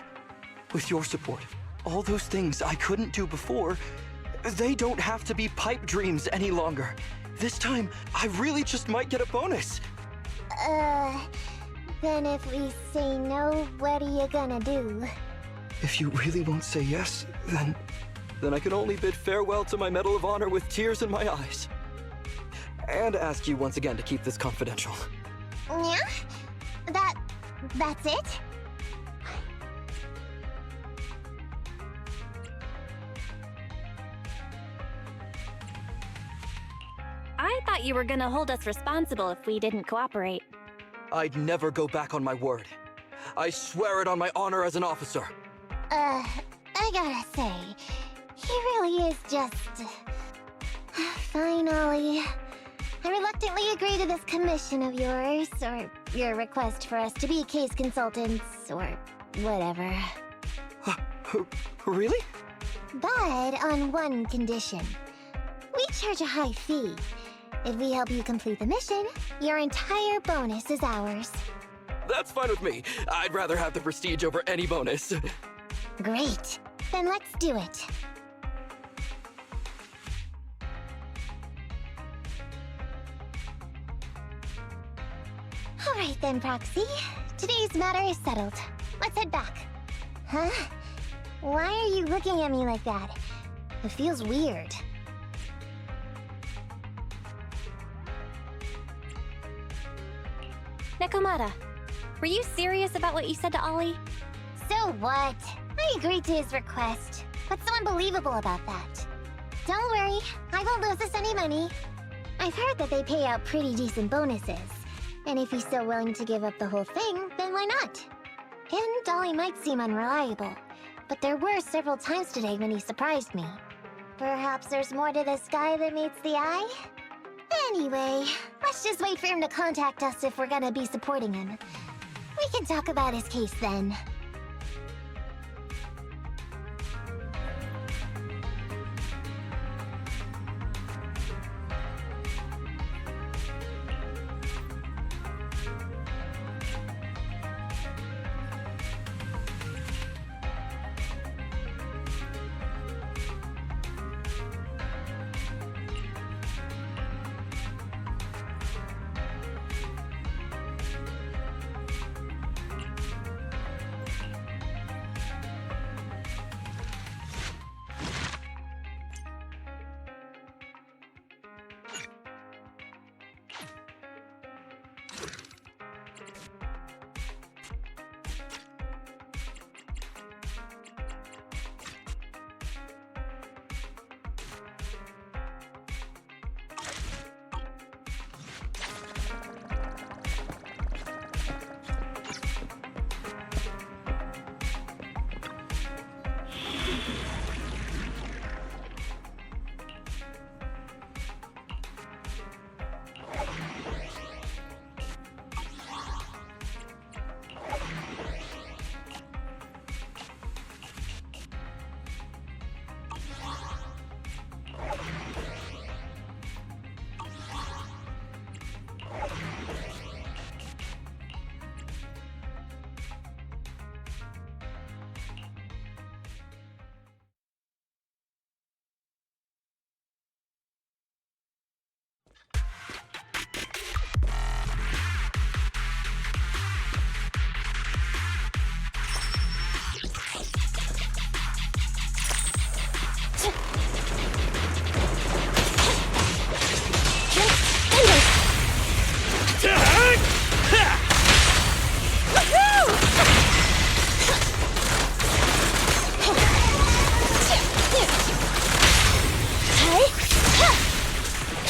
With your support, all those things I couldn't do before, they don't have to be pipe dreams any longer. This time, I really just might get a bonus. Then if we say no, what are you gonna do? If you really won't say yes, then I can only bid farewell to my Medal of Honor with tears in my eyes. And ask you once again to keep this confidential. Yeah? That's it? I thought you were gonna hold us responsible if we didn't cooperate. I'd never go back on my word. I swear it on my honor as an officer. I gotta say, he really is just... Fine, Ollie. I reluctantly agree to this commission of yours, or your request for us to be case consultants, or whatever. Really? But on one condition. We charge a high fee. If we help you complete the mission, your entire bonus is ours. That's fine with me. I'd rather have the prestige over any bonus. Great. Then let's do it. Alright then, Proxy. Today's matter is settled. Let's head back. Huh? Why are you looking at me like that? It feels weird. Nekomata, were you serious about what you said to Ollie? So what? I agreed to his request. What's so unbelievable about that? Don't worry, I won't lose us any money. I've heard that they pay out pretty decent bonuses. And if he's so willing to give up the whole thing, then why not? And Ollie might seem unreliable, but there were several times today when he surprised me. Perhaps there's more to this guy than meets the eye? Anyway, let's just wait for him to contact us if we're gonna be supporting him. We can talk about his case then.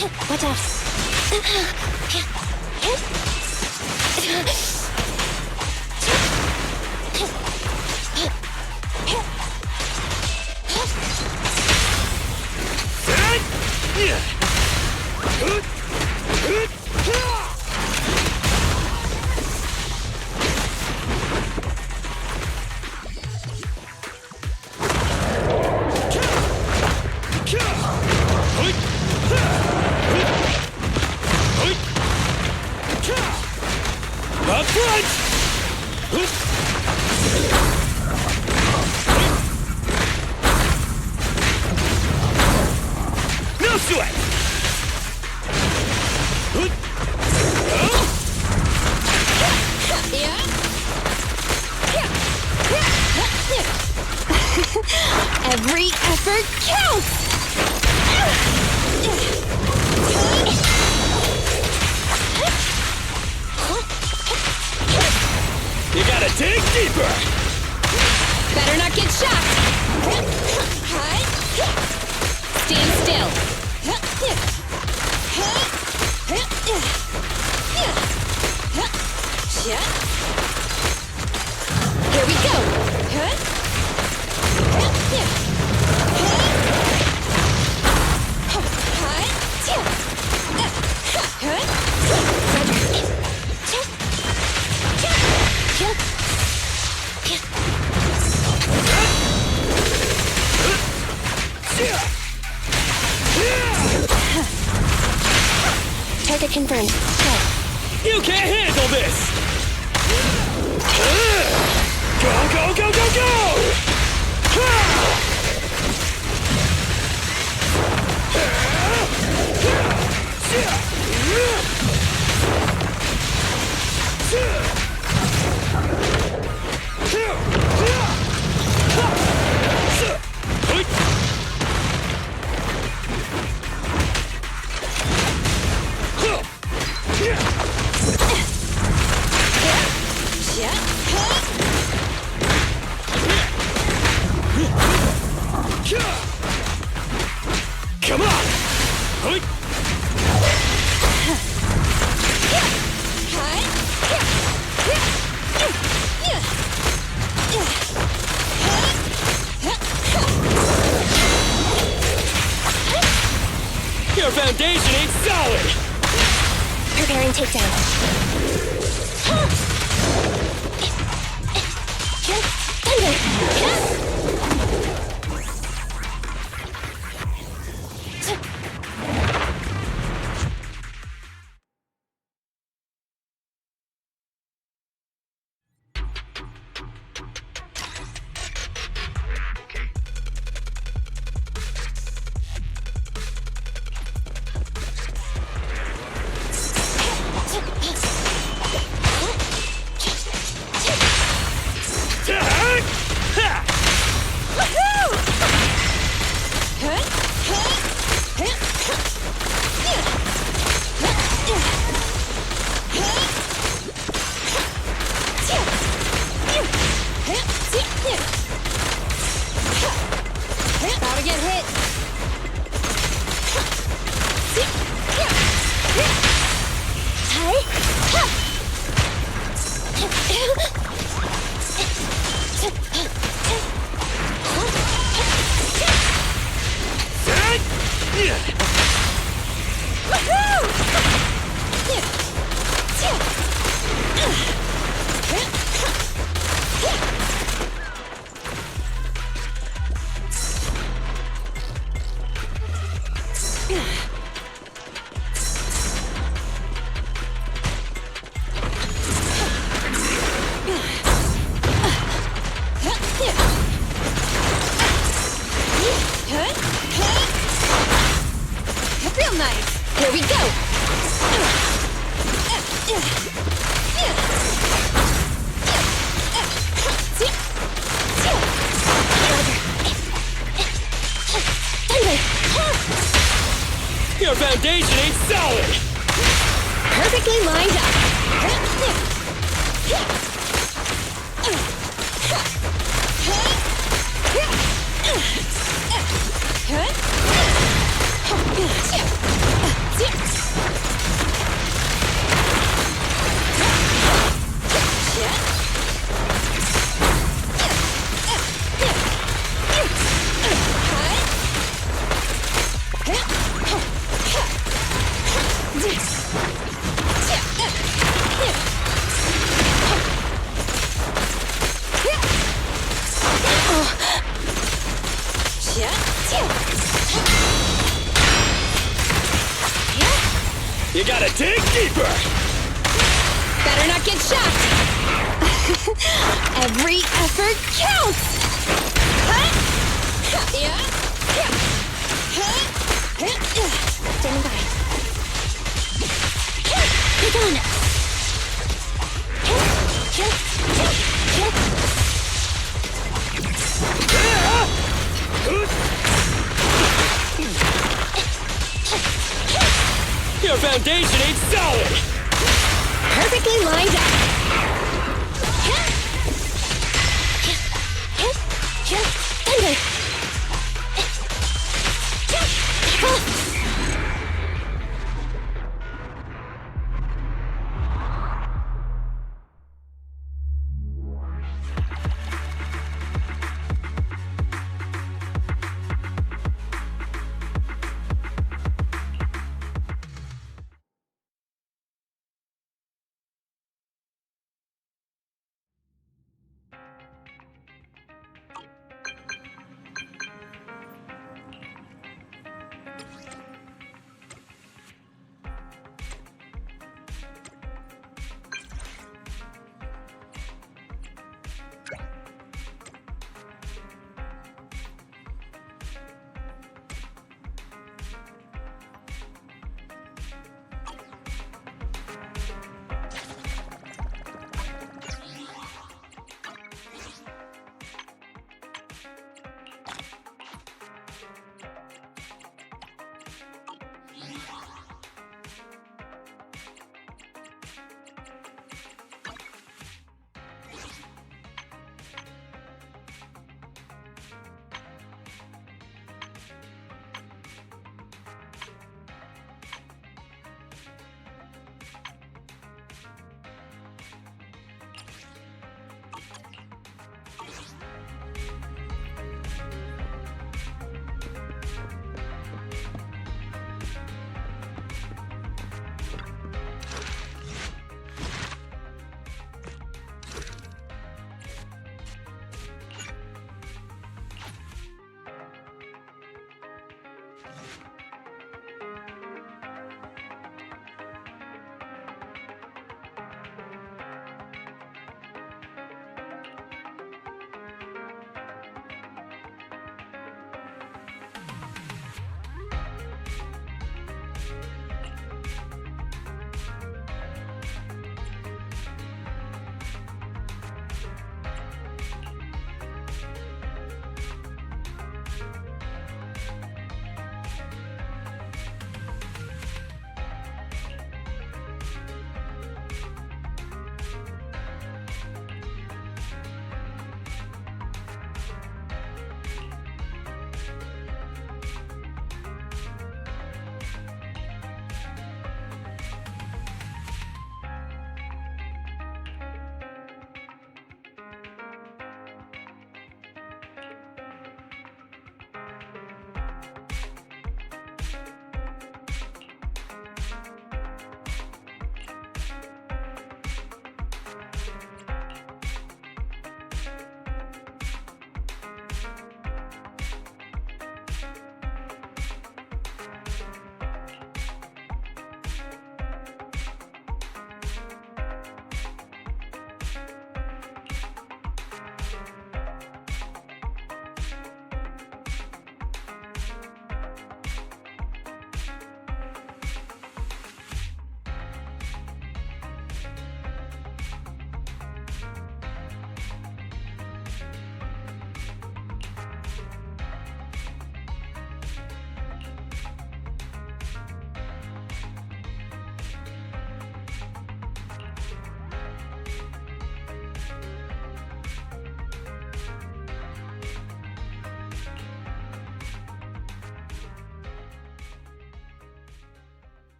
Watch out. Up front! No sweat! Every effort counts! You gotta dig deeper! Better not get shocked! Stand still! Here we go! Target confirmed. Go. You can't handle this! Go, go, go, go, go! Come on! Your foundation ain't solid! Preparing takedown. About to get hit. Real nice. Here we go. Your foundation ain't solid! Perfectly lined up. You gotta dig deeper! Better not get shocked! Every effort counts! Standing by. Get on! Your foundation ain't solid! Perfectly lined up!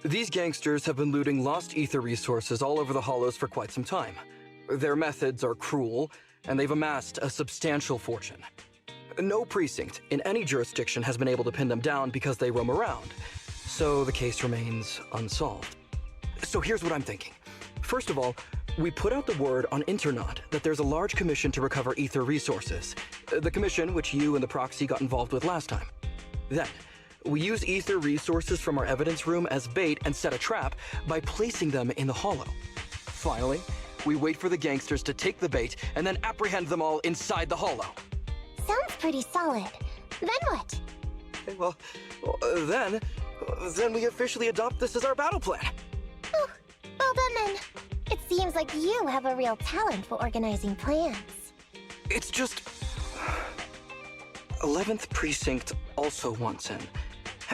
These gangsters have been looting lost ether resources all over the Hollows for quite some time. Their methods are cruel, and they've amassed a substantial fortune. No precinct in any jurisdiction has been able to pin them down because they roam around, so the case remains unsolved. So here's what I'm thinking. First of all, we put out the word on Internaut that there's a large commission to recover ether resources. The commission which you and the proxy got involved with last time. Then, we use ether resources from our evidence room as bait and set a trap by placing them in the hollow. Finally, we wait for the gangsters to take the bait and then apprehend them all inside the hollow. Sounds pretty solid. Then what? Okay, well, then we officially adopt this as our battle plan. Oh, well done then. It seems like you have a real talent for organizing plans. It's just... 11th Precinct also wants in.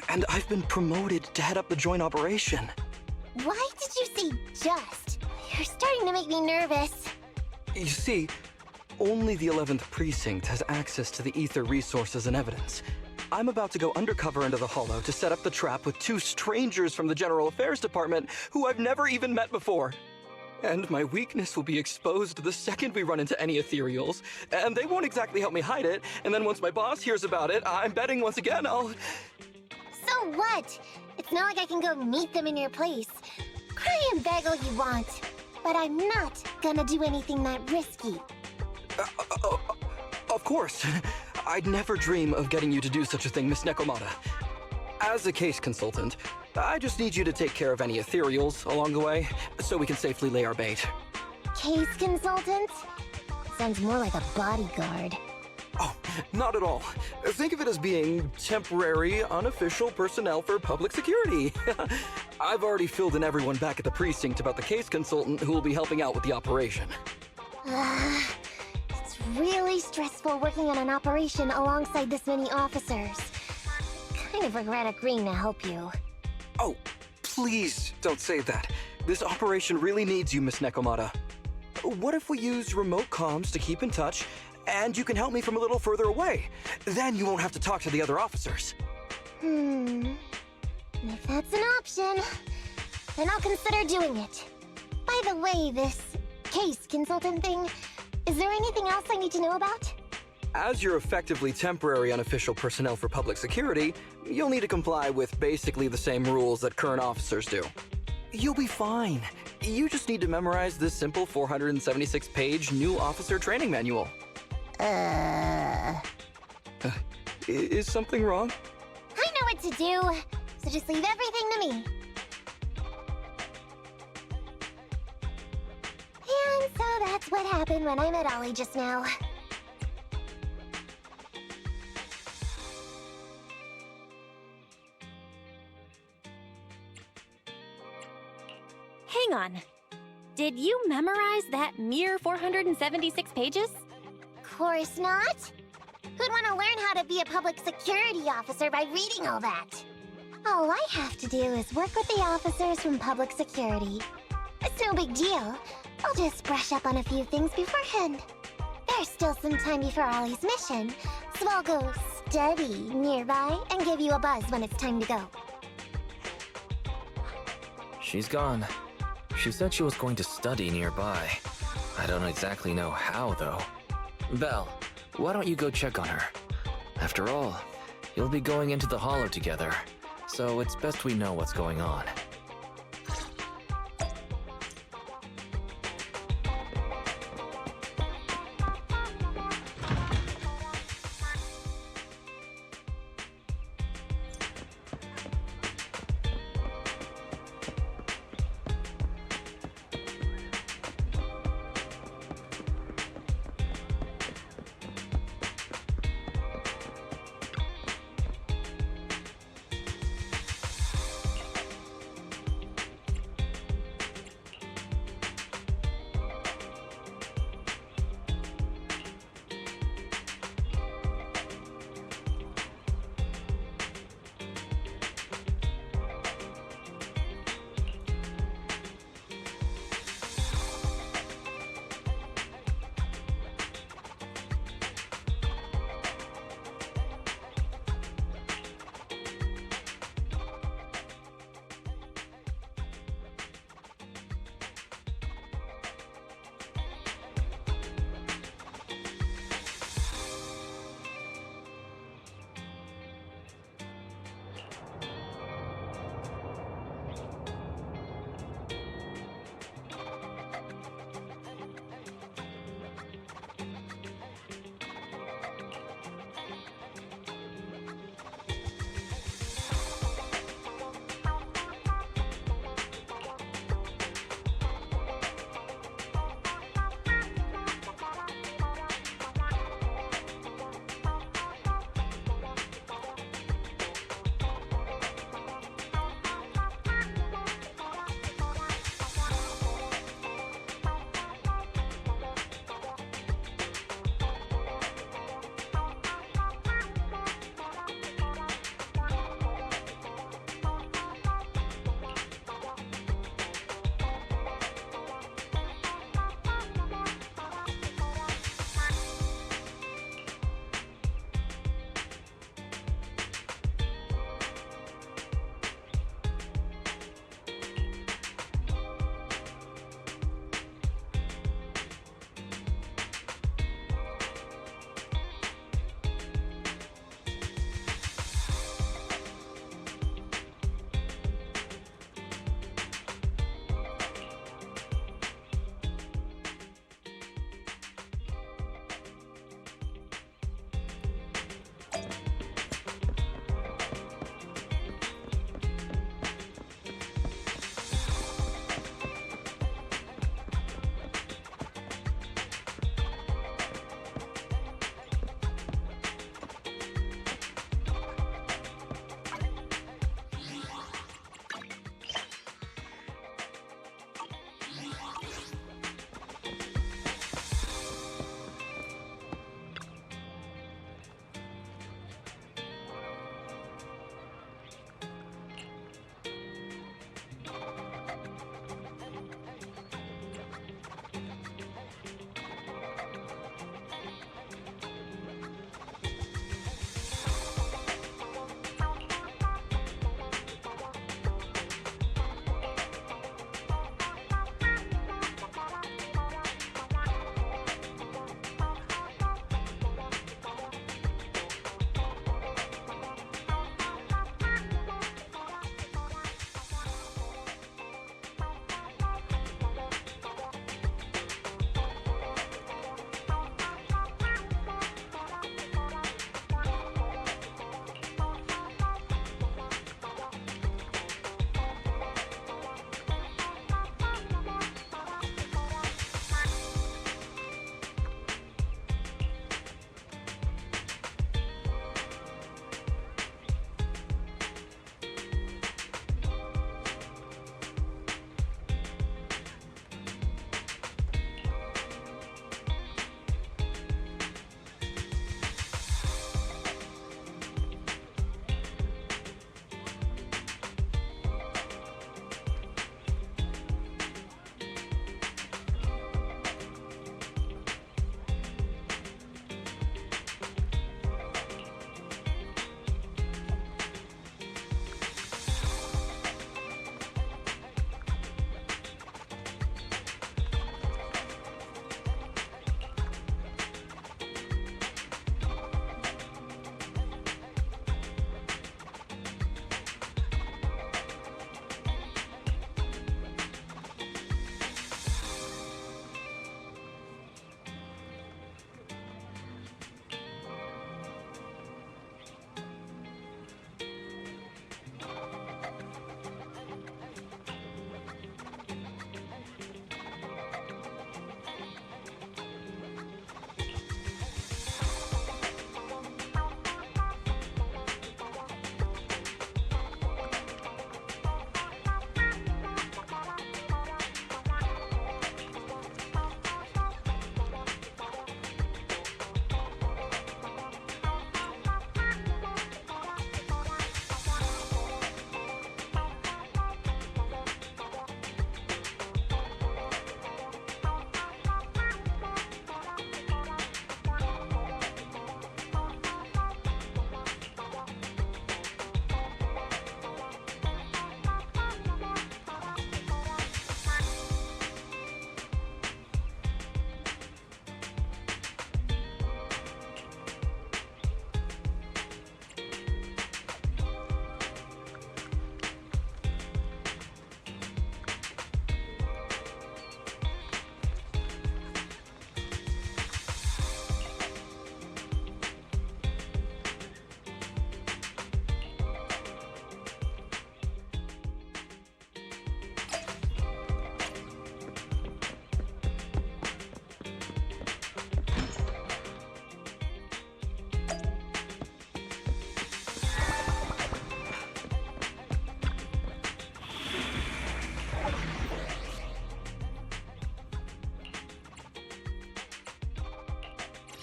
And I've been promoted to head up the joint operation. Why did you say just? You're starting to make me nervous. You see, only the 11th Precinct has access to the ether resources and evidence. I'm about to go undercover into the hollow to set up the trap with 2 strangers from the General Affairs Department who I've never even met before. And my weakness will be exposed the second we run into any ethereals, and they won't exactly help me hide it, and then once my boss hears about it, I'm betting once again I'll... So what? It's not like I can go meet them in your place. Cry and beg all you want, but I'm not gonna do anything that risky. Of course. I'd never dream of getting you to do such a thing, Miss Nekomata. As a case consultant, I just need you to take care of any ethereals along the way, so we can safely lay our bait. Case consultant? Sounds more like a bodyguard. Oh, not at all. Think of it as being temporary, unofficial personnel for public security. I've already filled in everyone back at the precinct about the case consultant who will be helping out with the operation. It's really stressful working on an operation alongside this many officers. Kind of regret agreeing to help you. Oh, please don't say that. This operation really needs you, Miss Nekomata. What if we use remote comms to keep in touch, and you can help me from a little further away? Then you won't have to talk to the other officers. If that's an option, then I'll consider doing it. By the way, this case consultant thing, is there anything else I need to know about? As you're effectively temporary unofficial personnel for public security, you'll need to comply with basically the same rules that current officers do. You'll be fine. You just need to memorize this simple 476-page new officer training manual. Is something wrong? I know what to do, so just leave everything to me. And so that's what happened when I met Ollie just now. Hang on. Did you memorize that mere 476 pages? Course not. Who'd want to learn how to be a public security officer by reading all that? All I have to do is work with the officers from public security. It's no big deal. I'll just brush up on a few things beforehand. There's still some time before Ollie's mission, so I'll go study nearby and give you a buzz when it's time to go. She's gone. She said she was going to study nearby. I don't exactly know how, though. Belle, why don't you go check on her? After all, you'll be going into the hollow together, so it's best we know what's going on.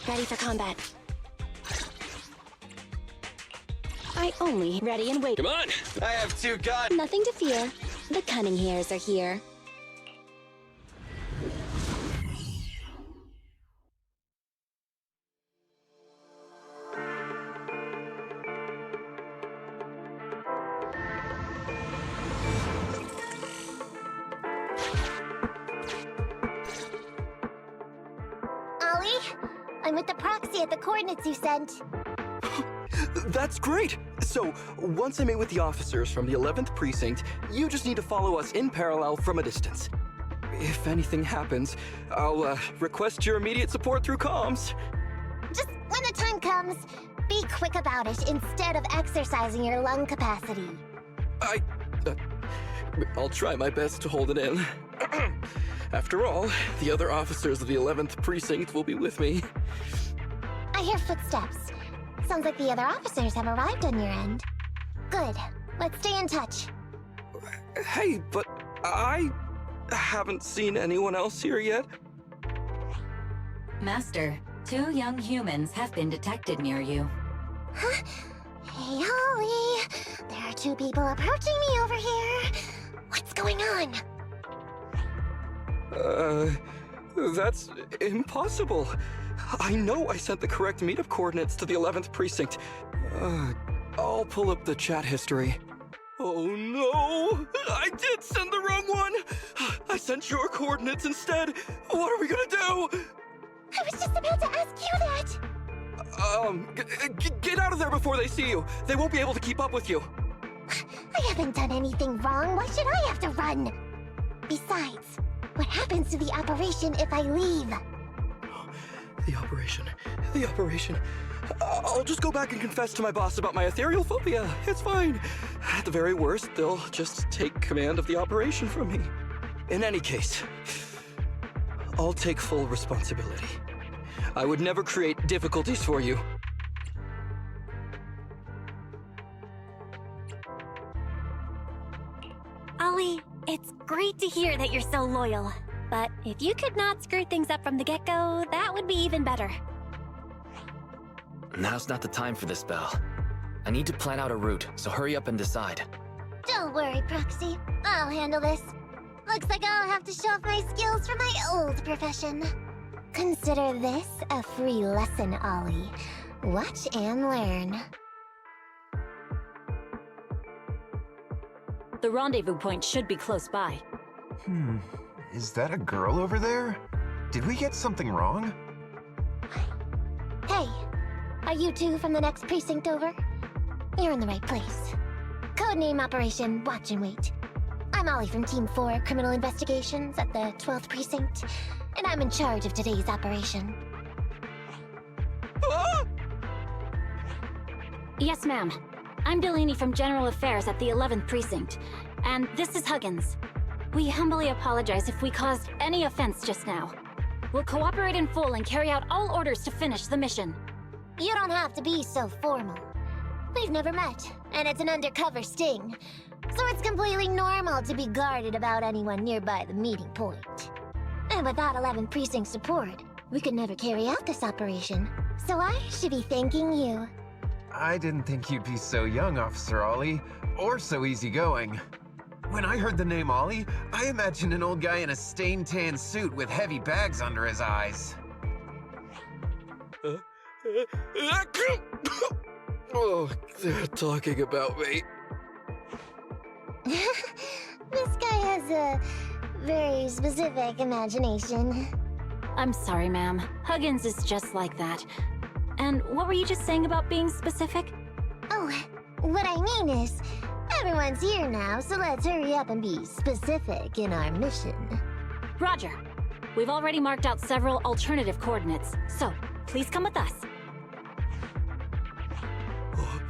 Ready for combat. I only ready and wait. Come on! I have 2 guns! Nothing to fear. The cunning hairs are here. Ollie? I'm with the proxy at the coordinates you sent. That's great! So, once I meet with the officers from the 11th Precinct, you just need to follow us in parallel from a distance. If anything happens, I'll request your immediate support through comms. Just when the time comes, be quick about it instead of exercising your lung capacity. I'll try my best to hold it in. After all, the other officers of the 11th Precinct will be with me. I hear footsteps. Sounds like the other officers have arrived on your end. Good. Let's stay in touch. Hey, but I haven't seen anyone else here yet. Master, 2 young humans have been detected near you. Huh? Hey, Ollie. There are 2 people approaching me over here. What's going on? That's impossible. I know I sent the correct meetup coordinates to the 11th Precinct. I'll pull up the chat history. Oh no! I did send the wrong one! I sent your coordinates instead! What are we gonna do? I was just about to ask you that! Get out of there before they see you! They won't be able to keep up with you! I haven't done anything wrong. Why should I have to run? Besides, what happens to the operation if I leave? The operation. I'll just go back and confess to my boss about my ethereal phobia. It's fine. At the very worst, they'll just take command of the operation from me. In any case, I'll take full responsibility. I would never create difficulties for you. Ollie, it's great to hear that you're so loyal. But if you could not screw things up from the get-go, that would be even better. Now's not the time for this, Belle. I need to plan out a route, so hurry up and decide. Don't worry, Proxy. I'll handle this. Looks like I'll have to show off my skills from my old profession. Consider this a free lesson, Ollie. Watch and learn. The rendezvous point should be close by. Is that a girl over there? Did we get something wrong? Hey, are you 2 from the next precinct over? You're in the right place. Codename Operation Watch and Wait. I'm Ollie from Team 4 Criminal Investigations at the 12th Precinct, and I'm in charge of today's operation. Yes, ma'am. I'm Delaney from General Affairs at the 11th Precinct, and this is Huggins. We humbly apologize if we caused any offense just now. We'll cooperate in full and carry out all orders to finish the mission. You don't have to be so formal. We've never met, and it's an undercover sting. So it's completely normal to be guarded about anyone nearby the meeting point. And without 11 Precinct support, we could never carry out this operation. So I should be thanking you. I didn't think you'd be so young, Officer Ollie, or so easygoing. When I heard the name Ollie, I imagined an old guy in a stained tan suit with heavy bags under his eyes. Oh, they're talking about me. This guy has a very specific imagination. I'm sorry, ma'am. Huggins is just like that. And what were you just saying about being specific? Oh, what I mean is, everyone's here now, so let's hurry up and be specific in our mission. Roger. We've already marked out several alternative coordinates, so please come with us. Oh,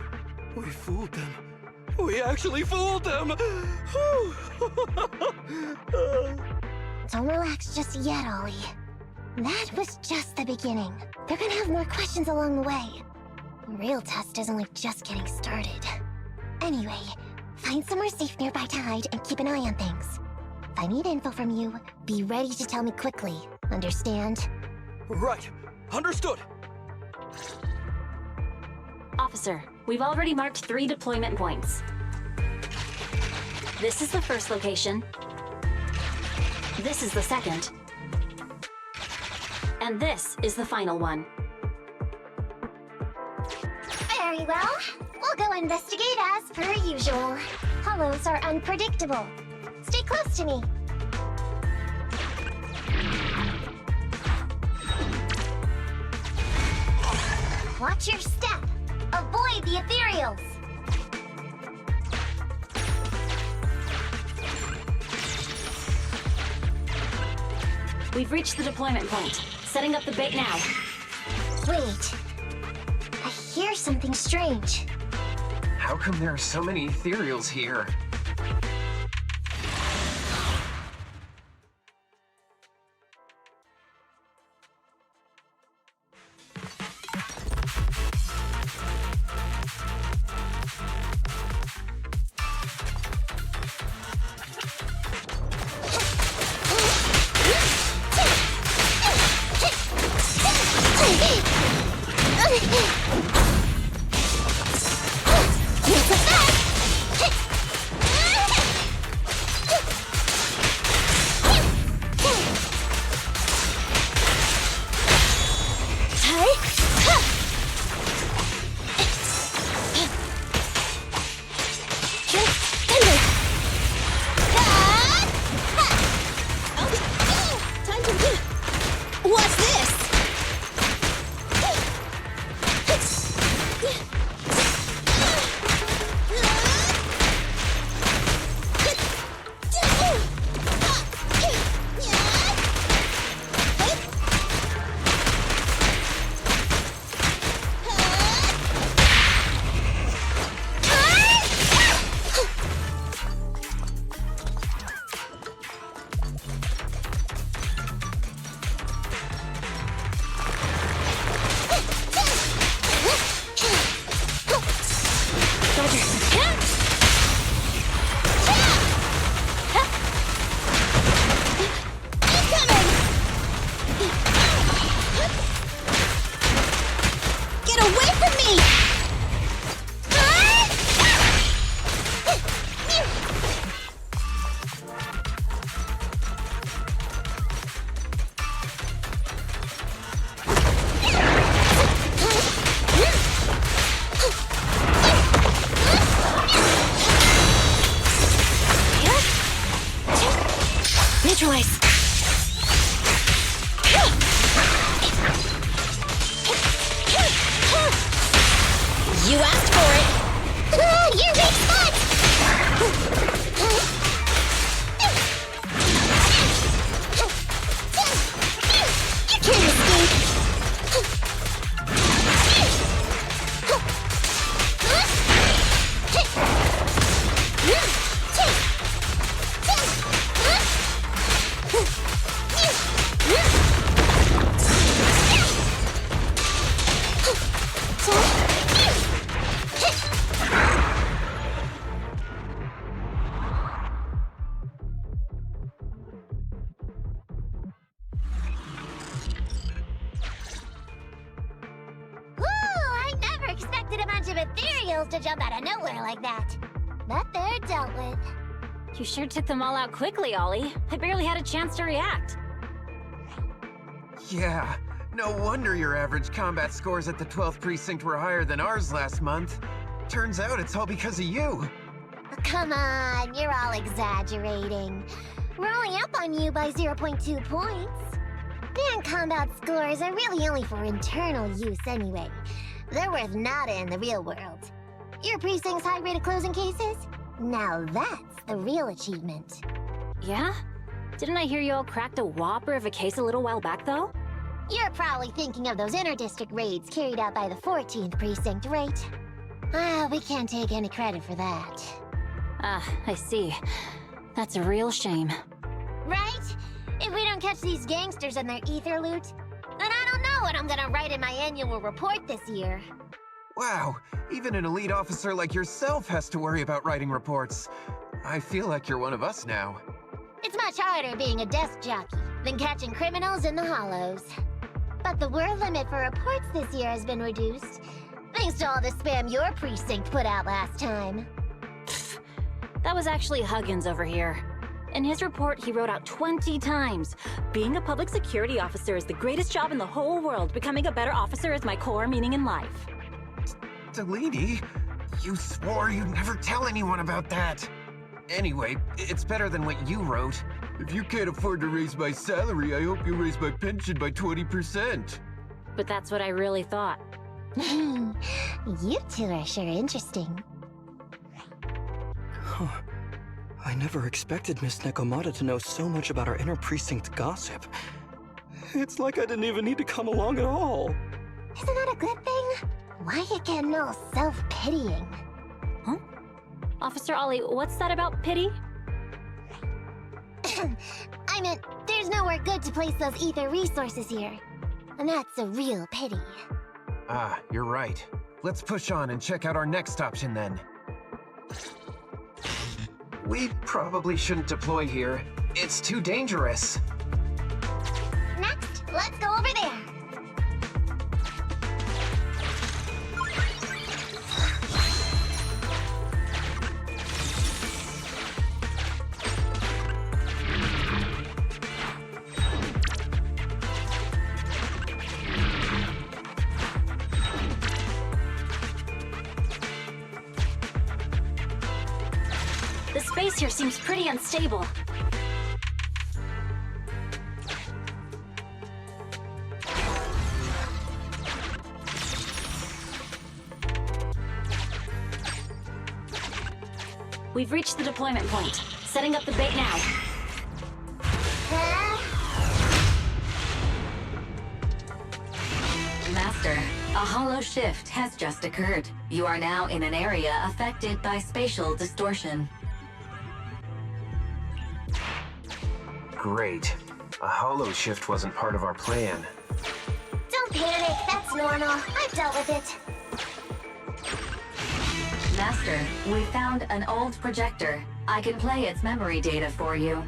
we fooled them. We actually fooled them! Don't relax just yet, Ollie. That was just the beginning. They're gonna have more questions along the way. The real test is only just getting started. Anyway, find somewhere safe nearby to hide and keep an eye on things. If I need info from you, be ready to tell me quickly. Understand? Right. Understood. Officer, we've already marked 3 deployment points. This is the first location. This is the second. And this is the final one. Very well. We'll go investigate as per usual. Hollows are unpredictable. Stay close to me. Watch your step. Avoid the ethereals. We've reached the deployment point. Setting up the bait now. Wait. I hear something strange. How come there are so many ethereals here? What's this? Get away from me! Neutralize. You asked for it. Your weak spot. You can't escape. I never expected a bunch of ethereals to jump out of nowhere like that. But they're dealt with. You sure took them all out quickly, Ollie. I barely had a chance to react. Yeah, no wonder your average combat scores at the 12th precinct were higher than ours last month. Turns out it's all because of you. Come on, you're all exaggerating. We're only up on you by 0.2 points. And combat scores are really only for internal use anyway. They're worth nada in the real world. Your precinct's high rate of closing cases? Now that's the real achievement. Yeah? Didn't I hear you all cracked a whopper of a case a little while back, though? You're probably thinking of those inter-district raids carried out by the 14th precinct, right? We can't take any credit for that. I see. That's a real shame. Right? If we don't catch these gangsters and their ether loot, then I don't know what I'm gonna write in my annual report this year. Wow, even an elite officer like yourself has to worry about writing reports. I feel like you're one of us now. It's much harder being a desk jockey than catching criminals in the hollows. But the word limit for reports this year has been reduced. Thanks to all the spam your precinct put out last time. That was actually Huggins over here. In his report, he wrote out 20 times. Being a public security officer is the greatest job in the whole world. Becoming a better officer is my core meaning in life. Delaney, you swore you'd never tell anyone about that. Anyway, it's better than what you wrote. If you can't afford to raise my salary, I hope you raise my pension by 20%. But that's what I really thought. You two are sure interesting. Huh. I never expected Miss Nekomata to know so much about our inner precinct gossip. It's like I didn't even need to come along at all. Isn't that a good thing? Why you getting all self-pitying? Huh? Officer Ollie, what's that about pity? I meant, there's nowhere good to place those ether resources here. And that's a real pity. Ah, you're right. Let's push on and check out our next option then. We probably shouldn't deploy here. It's too dangerous. Next, let's go over there. The space here seems pretty unstable. We've reached the deployment point. Setting up the bait now. Master, a hollow shift has just occurred. You are now in an area affected by spatial distortion. Great. A hollow shift wasn't part of our plan. Don't panic, that's normal. I've dealt with it. Master, we found an old projector. I can play its memory data for you.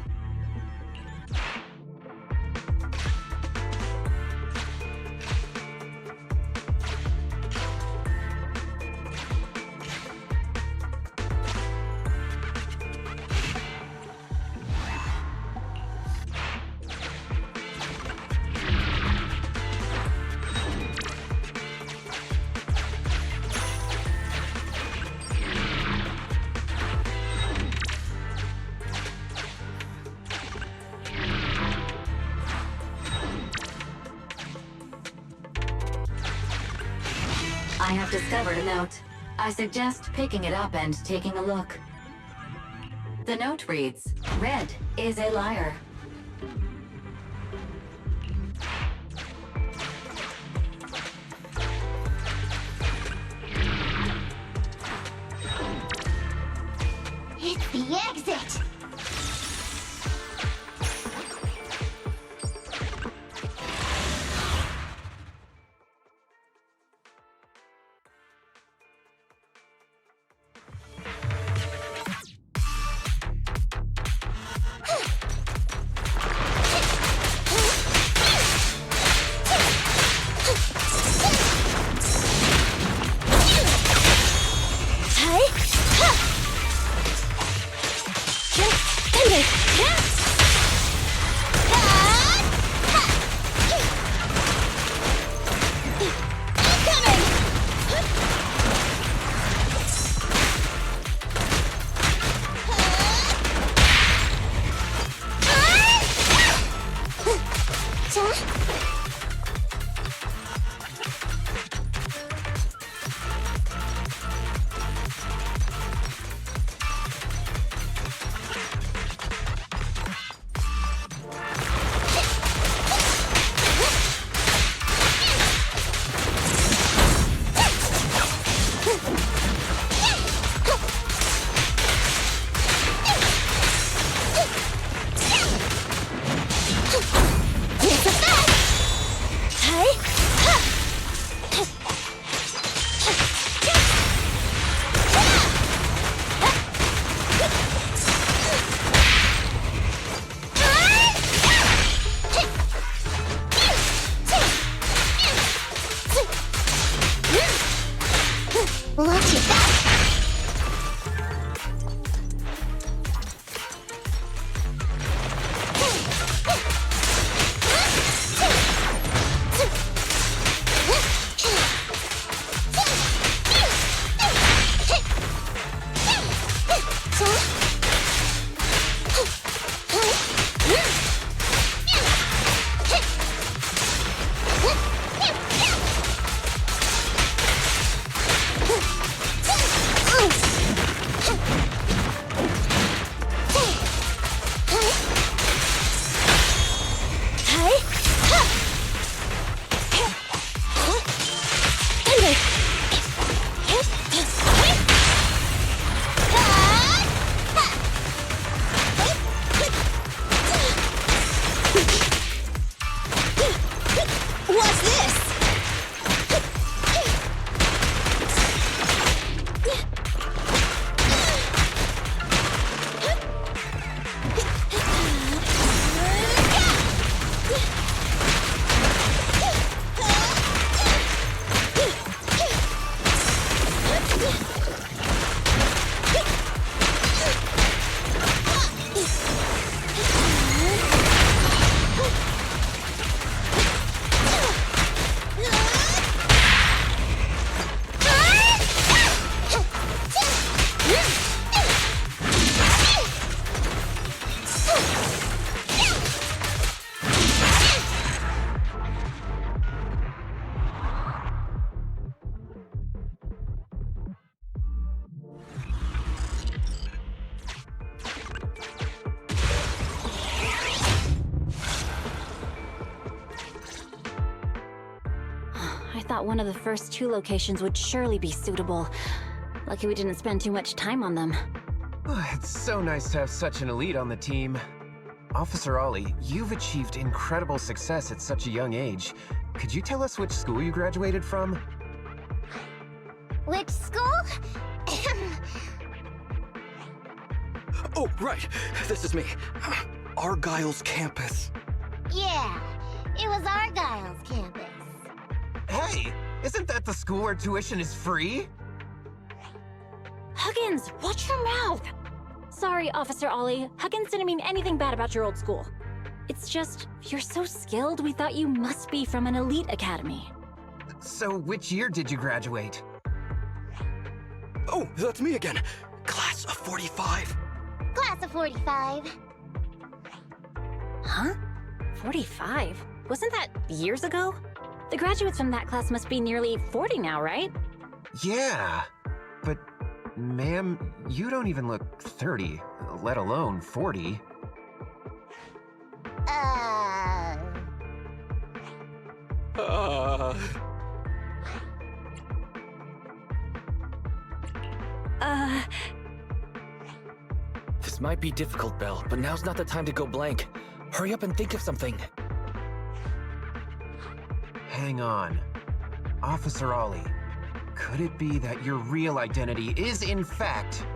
I have discovered a note. I suggest picking it up and taking a look. The note reads, "Red is a liar." It's the exit! Take that! I thought one of the first 2 locations would surely be suitable. Lucky we didn't spend too much time on them. It's so nice to have such an elite on the team. Officer Ollie, you've achieved incredible success at such a young age. Could you tell us which school you graduated from? Which school? Oh, right. This is me. Argyle's campus. Yeah, it was Argyle's campus. Hey, isn't that the school where tuition is free? Huggins, watch your mouth! Sorry, Officer Ollie. Huggins didn't mean anything bad about your old school. It's just, you're so skilled, we thought you must be from an elite academy. So, which year did you graduate? Oh, that's me again. Class of 45. Class of 45. Huh? 45? Wasn't that years ago? The graduates from that class must be nearly 40 now, right? Yeah, but ma'am, you don't even look 30, let alone 40. This might be difficult, Belle, but now's not the time to go blank. Hurry up and think of something. Hang on. Officer Ollie, could it be that your real identity is, in fact...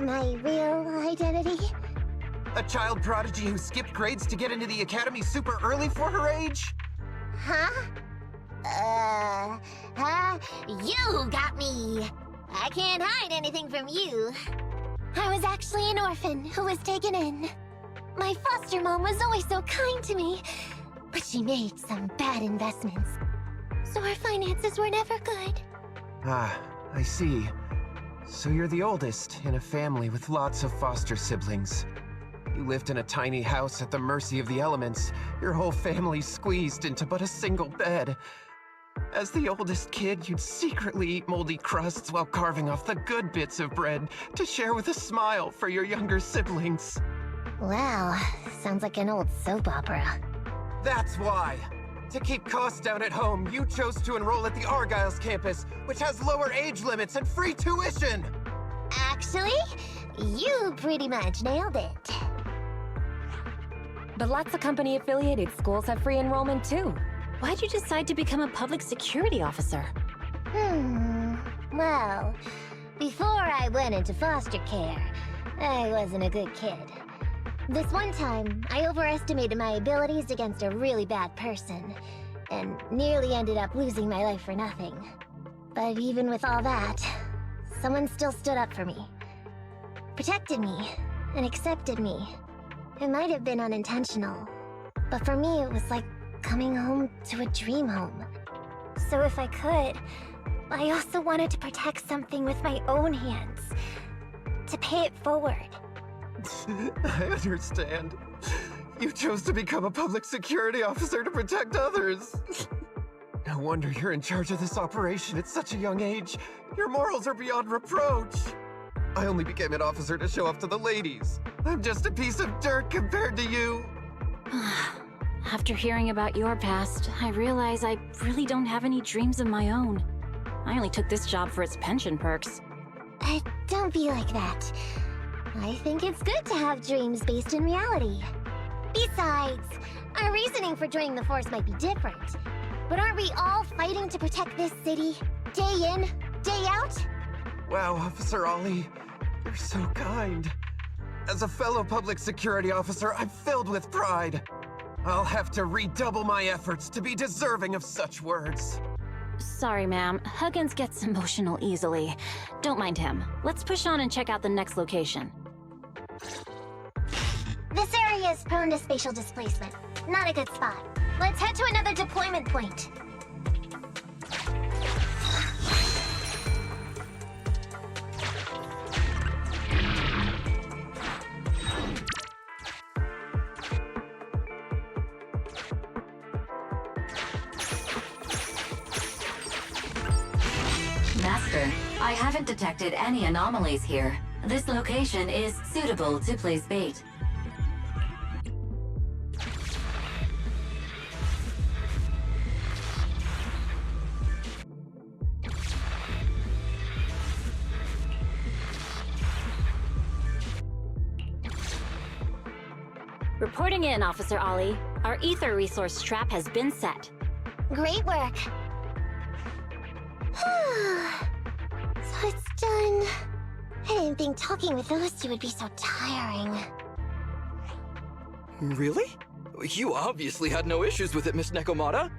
My real identity? a child prodigy who skipped grades to get into the academy super early for her age? Huh? You got me! I can't hide anything from you. I was actually an orphan who was taken in. My foster mom was always so kind to me, but she made some bad investments. So our finances were never good. Ah, I see. So you're the oldest in a family with lots of foster siblings. You lived in a tiny house at the mercy of the elements, your whole family squeezed into but a single bed. As the oldest kid, you'd secretly eat moldy crusts while carving off the good bits of bread to share with a smile for your younger siblings. Wow, sounds like an old soap opera. That's why! To keep costs down at home, you chose to enroll at the Argyle's campus, which has lower age limits and free tuition! Actually, you pretty much nailed it. But lots of company-affiliated schools have free enrollment too. Why'd you decide to become a public security officer? Well, before I went into foster care, I wasn't a good kid. This one time, I overestimated my abilities against a really bad person, and nearly ended up losing my life for nothing. But even with all that, someone still stood up for me. Protected me, and accepted me. It might have been unintentional, but for me it was like coming home to a dream home. So if I could, I also wanted to protect something with my own hands. To pay it forward. I understand. You chose to become a public security officer to protect others. No wonder you're in charge of this operation at such a young age. Your morals are beyond reproach. I only became an officer to show off to the ladies. I'm just a piece of dirt compared to you. After hearing about your past, I realize I really don't have any dreams of my own. I only took this job for its pension perks. Don't be like that. I think it's good to have dreams based in reality. Besides, our reasoning for joining the Force might be different. But aren't we all fighting to protect this city, day in, day out? Wow, Officer Ollie, you're so kind. As a fellow public security officer, I'm filled with pride. I'll have to redouble my efforts to be deserving of such words. Sorry, ma'am. Huggins gets emotional easily. Don't mind him. Let's push on and check out the next location. This area is prone to spatial displacement. Not a good spot. Let's head to another deployment point. Master, I haven't detected any anomalies here. This location is suitable to place bait. Reporting in, Officer Ollie. Our ether resource trap has been set. Great work. So it's done. I didn't think talking with those two would be so tiring. Really? You obviously had no issues with it, Miss Nekomata.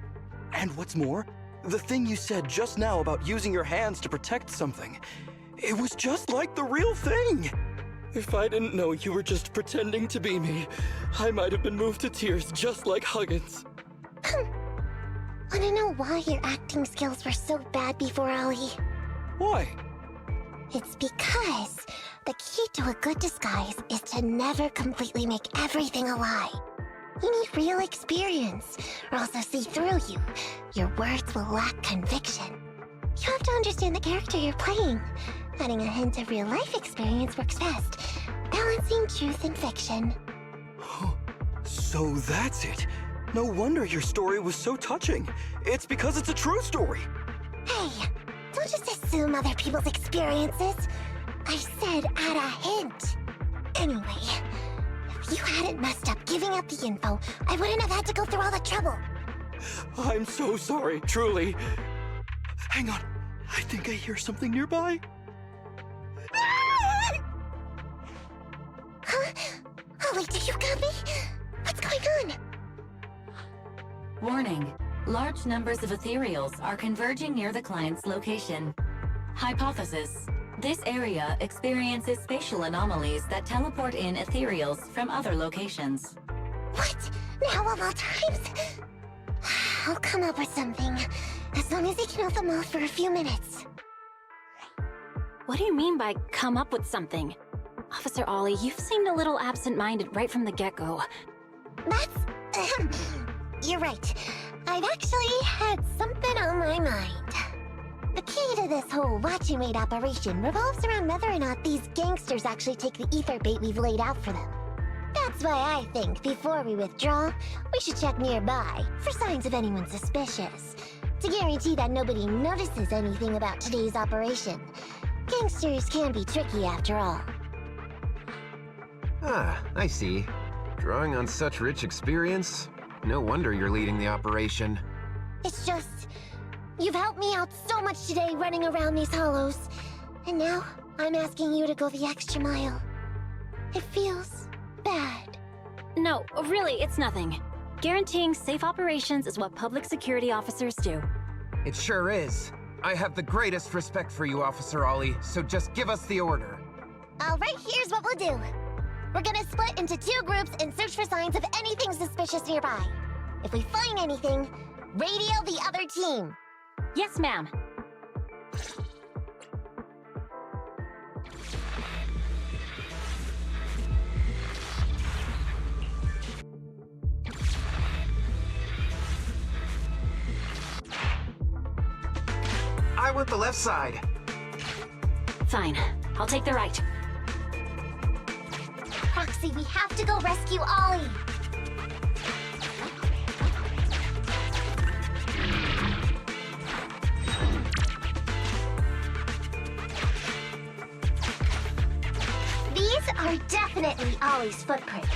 And what's more, the thing you said just now about using your hands to protect something, it was just like the real thing. If I didn't know you were just pretending to be me, I might have been moved to tears just like Huggins. Wanna know why your acting skills were so bad before, Ollie? Why? It's because the key to a good disguise is to never completely make everything a lie. You need real experience, or else they'll see through you. Your words will lack conviction. You have to understand the character you're playing. Adding a hint of real-life experience works best, balancing truth and fiction. So that's it. No wonder your story was so touching. It's because it's a true story. Hey, don't just assume other people's experiences. I said add a hint. Anyway, if you hadn't messed up giving out the info, I wouldn't have had to go through all the trouble. I'm so sorry, truly. Hang on, I think I hear something nearby. Huh? Ollie, do you copy? What's going on? Warning. Large numbers of ethereals are converging near the client's location. Hypothesis. This area experiences spatial anomalies that teleport in ethereals from other locations. What? Now of all times? I'll come up with something. As long as I can hold them off for a few minutes. What do you mean by come up with something? Officer Ollie, you've seemed a little absent-minded right from the get-go. That's... You're right. I've actually had something on my mind. The key to this whole watch and wait operation revolves around whether or not these gangsters actually take the ether bait we've laid out for them. That's why I think before we withdraw, we should check nearby for signs of anyone suspicious, to guarantee that nobody notices anything about today's operation. Gangsters can be tricky after all. Ah, I see. Drawing on such rich experience, no wonder you're leading the operation. It's just... You've helped me out so much today running around these hollows. And now, I'm asking you to go the extra mile. It feels... bad. No, really, it's nothing. Guaranteeing safe operations is what public security officers do. It sure is. I have the greatest respect for you, Officer Ollie, so just give us the order. Alright, here's what we'll do. We're gonna split into 2 groups and search for signs of anything suspicious nearby. If we find anything, radio the other team. Yes, ma'am. I want the left side. Fine. I'll take the right. Proxy, we have to go rescue Ollie. These are definitely Ollie's footprints.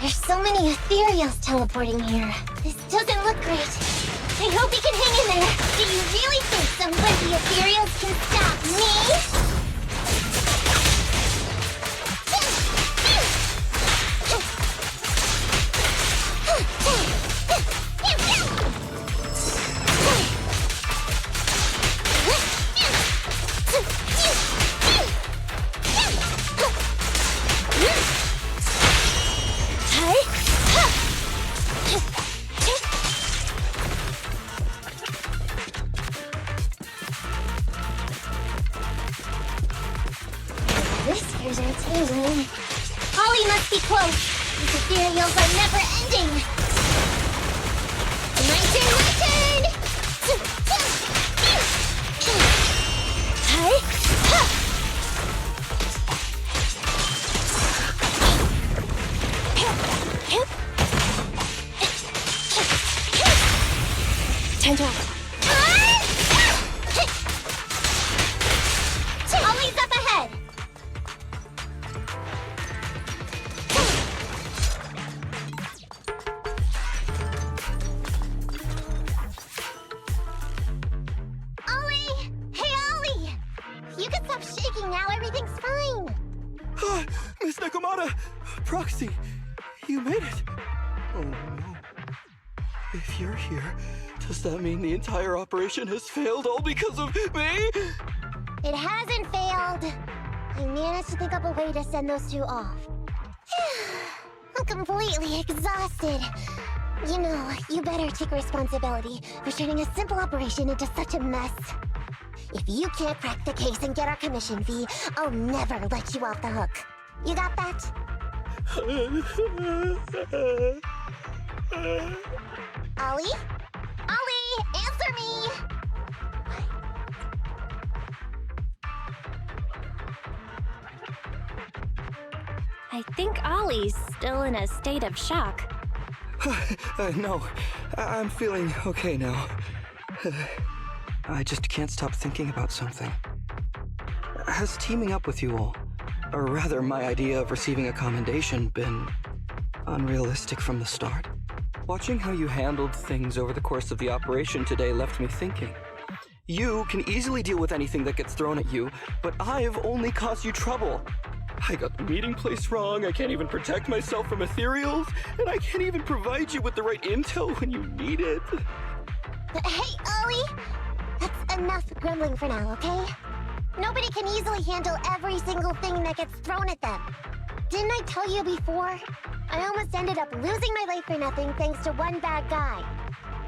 There's so many ethereals teleporting here. This doesn't look great. I hope you can hang in there. Do you really think some wimpy ethereals can stop me? Whiskers are tingling. Ollie must be close. These ethereals are never ending. My turn, my turn! Time to off. Ollie's up ahead. Ollie! Hey, Ollie! You can stop shaking now, everything's fine. Miss Nakamata! Proxy, you made it! Oh no. If you're here, does that mean the entire operation has failed all because of me? It hasn't failed. I managed to think up a way to send those 2 off. I'm completely exhausted. You know, you better take responsibility for turning a simple operation into such a mess. If you can't crack the case and get our commission fee, I'll never let you off the hook. You got that? Ollie? Ollie, answer me! I think Ollie's still in a state of shock. No, I'm feeling okay now. I just can't stop thinking about something. Has teaming up with you all, or rather my idea of receiving a commendation, been unrealistic from the start? Watching how you handled things over the course of the operation today left me thinking. You can easily deal with anything that gets thrown at you, but I've only caused you trouble. I got the meeting place wrong, I can't even protect myself from ethereals, and I can't even provide you with the right intel when you need it. Hey, Ollie! That's enough grumbling for now, okay? Nobody can easily handle every single thing that gets thrown at them. Didn't I tell you before? I almost ended up losing my life for nothing thanks to one bad guy.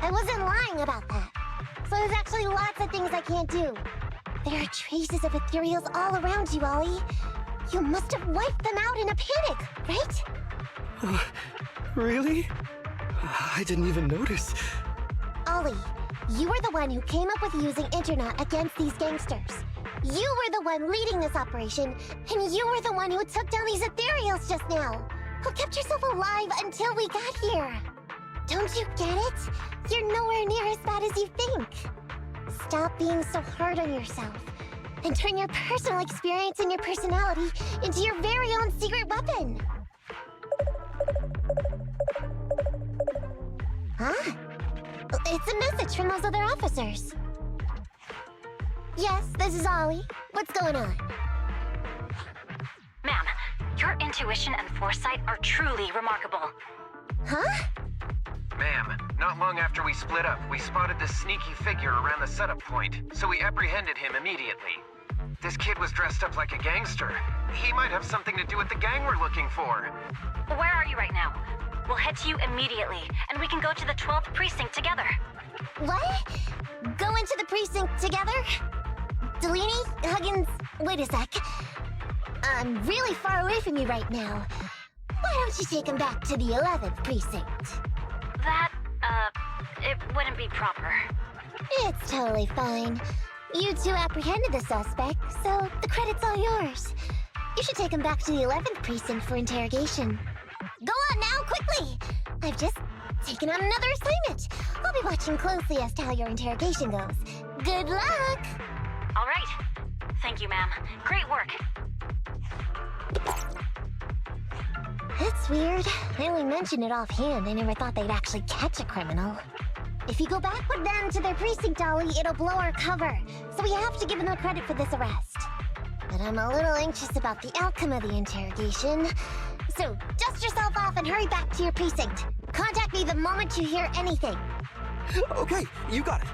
I wasn't lying about that. So there's actually lots of things I can't do. There are traces of ethereals all around you, Ollie. You must have wiped them out in a panic, right? Really? I didn't even notice. Ollie, you were the one who came up with using Internet against these gangsters. You were the one leading this operation, and you were the one who took down these ethereals just now. Who kept yourself alive until we got here. Don't you get it? You're nowhere near as bad as you think. Stop being so hard on yourself. and turn your personal experience and your personality into your very own secret weapon. Huh? It's a message from those other officers. Yes, this is Ollie. What's going on? Ma'am, your intuition and foresight are truly remarkable. Huh? Ma'am, not long after we split up, we spotted this sneaky figure around the setup point, so we apprehended him immediately. This kid was dressed up like a gangster. He might have something to do with the gang we're looking for. Where are you right now? We'll head to you immediately, and we can go to the 12th precinct together. What? Go into the precinct together? Delaney? Huggins? Wait a sec. I'm really far away from you right now. Why don't you take him back to the 11th precinct? That, it wouldn't be proper. It's totally fine. You two apprehended the suspect, so the credit's all yours. You should take him back to the 11th precinct for interrogation. Go on now, quickly! I've just taken on another assignment. I'll be watching closely as to how your interrogation goes. Good luck! All right. Thank you, ma'am. Great work. That's weird. I only mentioned it offhand. I never thought they'd actually catch a criminal. If you go back with them to their precinct, Ollie, it'll blow our cover. So we have to give them the credit for this arrest. But I'm a little anxious about the outcome of the interrogation. So dust yourself off and hurry back to your precinct. Contact me the moment you hear anything. Okay, you got it.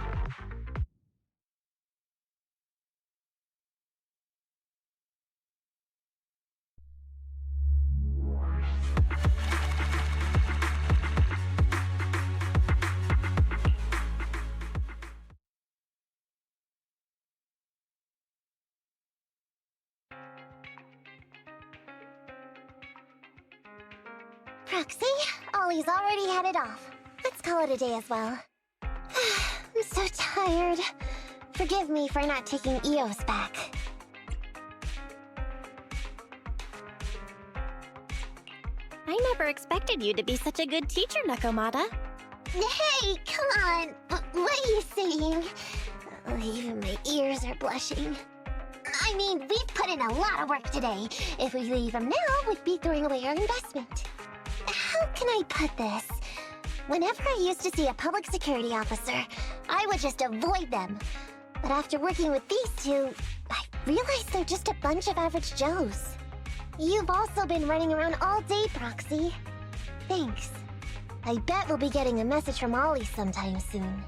Proxy, Ollie's already headed off. Let's call it a day as well. I'm so tired. Forgive me for not taking EOS back. I never expected you to be such a good teacher, Nakomata. Hey, come on! What are you saying? Even my ears are blushing. I mean, we've put in a lot of work today. If we leave them now, we'd be throwing away our investment. How can I put this? Whenever I used to see a public security officer, I would just avoid them. But after working with these two, I realized they're just a bunch of average Joes. You've also been running around all day, Proxy. Thanks. I bet we'll be getting a message from Ollie sometime soon.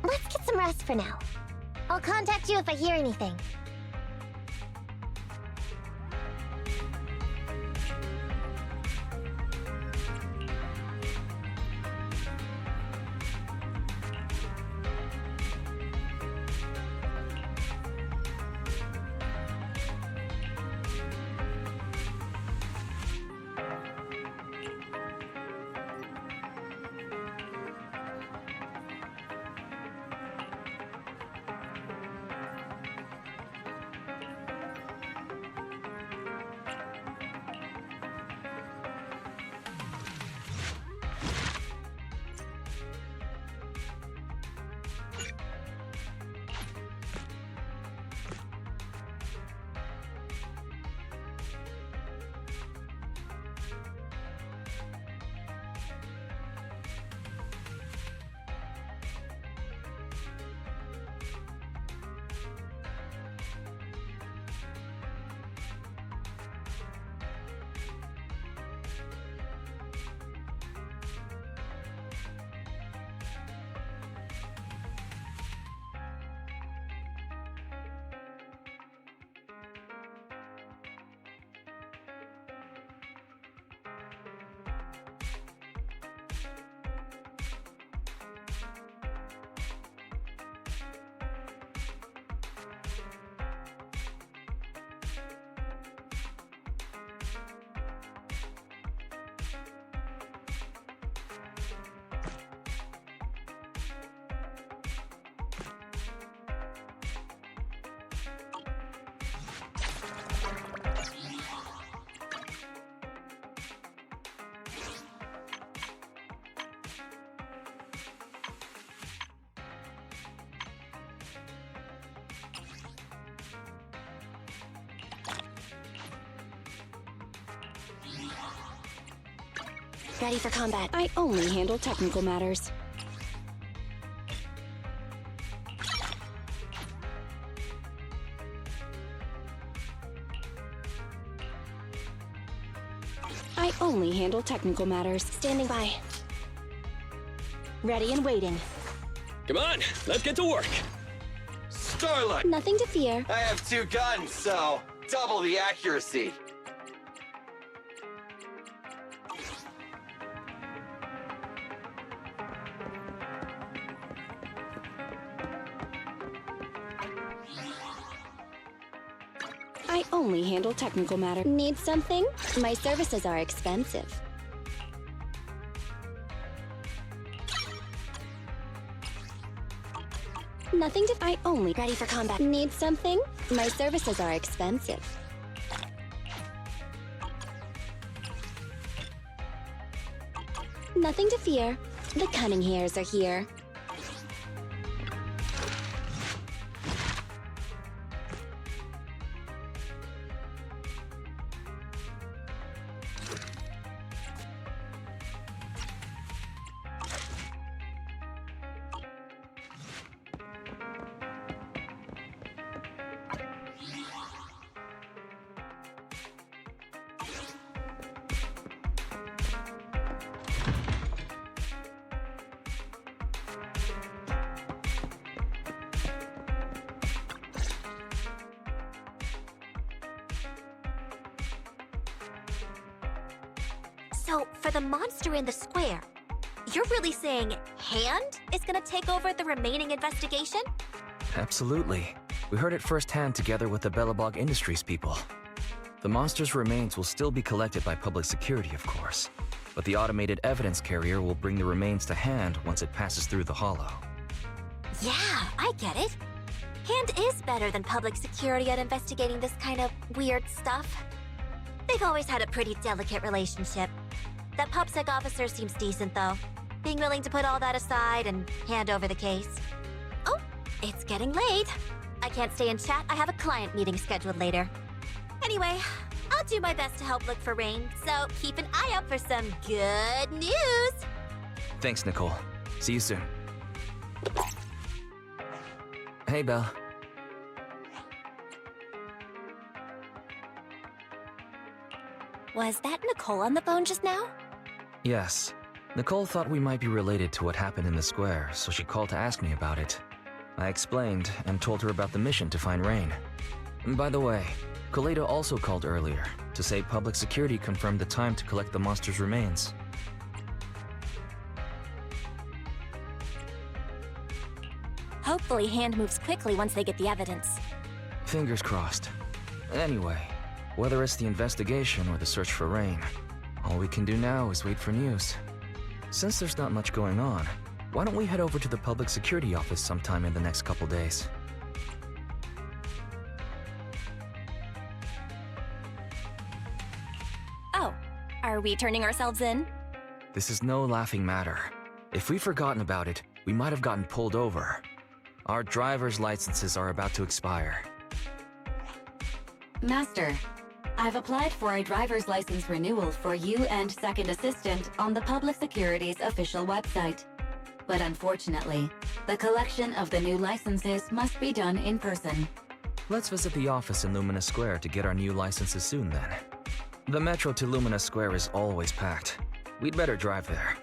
Let's get some rest for now. I'll contact you if I hear anything. Ready for combat. I only handle technical matters. I only handle technical matters. Standing by. Ready and waiting. Come on, let's get to work. Starlight! Nothing to fear. I have 2 guns, so double the accuracy. I only handle technical matters. Need something? My services are expensive. Nothing to... I only... Ready for combat. Need something? My services are expensive. Nothing to fear. The cunning hairs are here. So, for the monster in the square, you're really saying Hand is gonna take over the remaining investigation? Absolutely. We heard it firsthand together with the Bellabog Industries people. The monster's remains will still be collected by public security, of course, but the automated evidence carrier will bring the remains to Hand once it passes through the hollow. Yeah, I get it. Hand is better than public security at investigating this kind of weird stuff. They've always had a pretty delicate relationship. That PubSec officer seems decent, though, being willing to put all that aside and hand over the case. Oh, it's getting late. I can't stay and chat. I have a client meeting scheduled later. Anyway, I'll do my best to help look for Rain, so keep an eye out for some good news. Thanks, Nicole. See you soon. Hey, Belle. Was that Nicole on the phone just now? Yes. Nicole thought we might be related to what happened in the square, so she called to ask me about it. I explained and told her about the mission to find Rain. And by the way, Kaleda also called earlier to say public security confirmed the time to collect the monster's remains. Hopefully Hand moves quickly once they get the evidence. Fingers crossed. Anyway, whether it's the investigation or the search for Rain, all we can do now is wait for news. Since there's not much going on, why don't we head over to the public security office sometime in the next couple days? Oh, are we turning ourselves in? This is no laughing matter. If we've forgotten about it, we might have gotten pulled over. Our driver's licenses are about to expire. Master, I've applied for a driver's license renewal for you and Second Assistant on the Public Security's official website. But unfortunately, the collection of the new licenses must be done in person. Let's visit the office in Lumina Square to get our new licenses soon then. The metro to Lumina Square is always packed. We'd better drive there.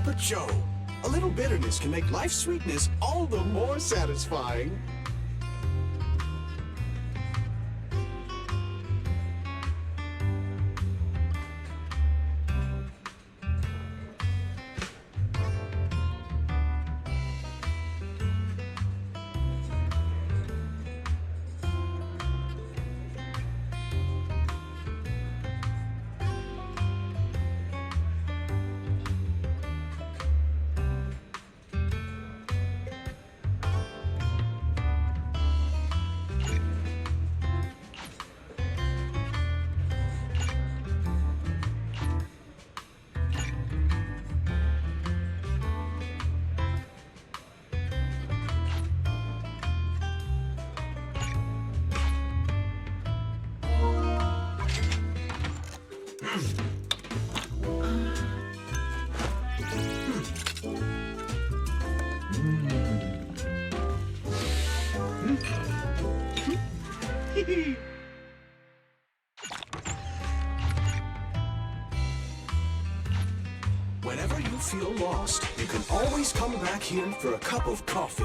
But Joe, a little bitterness can make life's sweetness all the more satisfying. Whenever you feel lost, you can always come back here for a cup of coffee.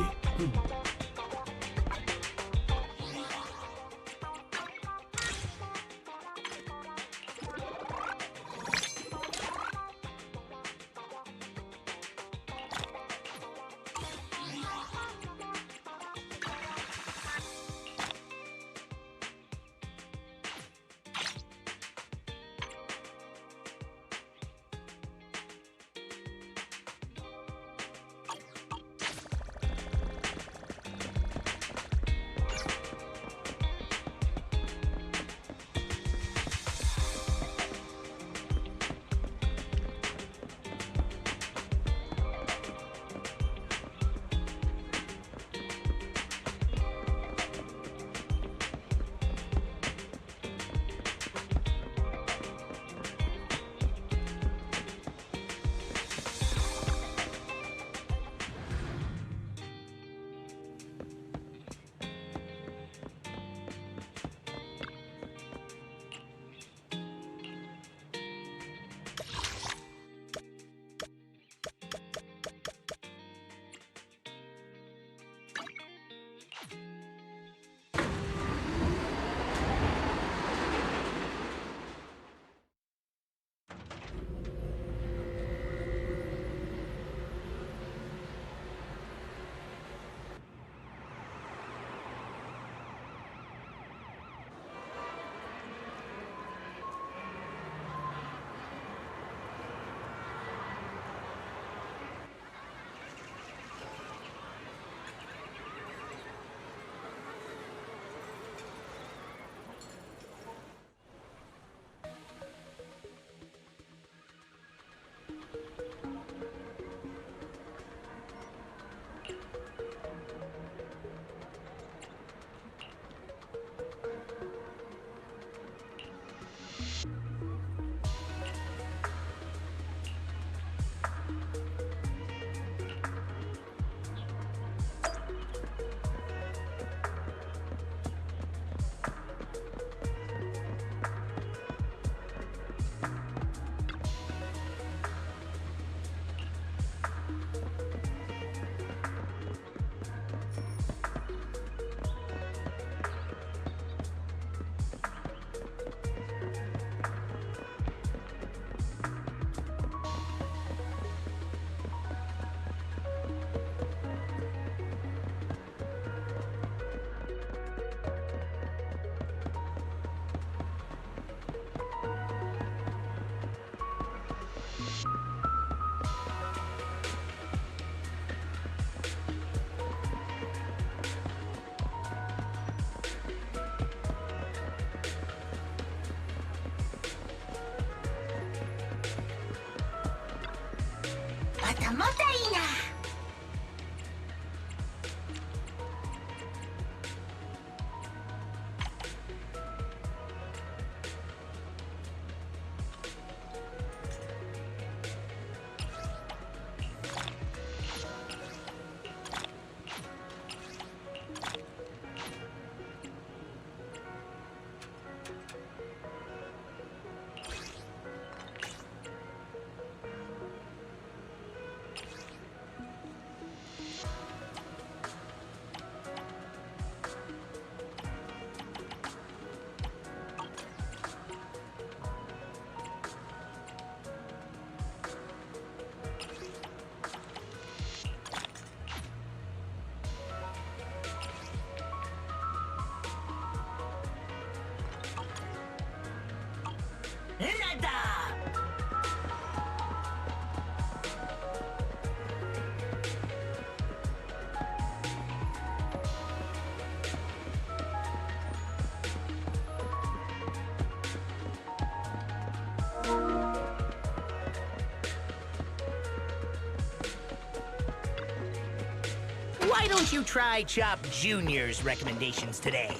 Why don't you try Chop Jr.'s recommendations today?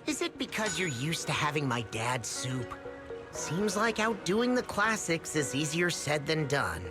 Is it because you're used to having my dad's soup? Seems like outdoing the classics is easier said than done.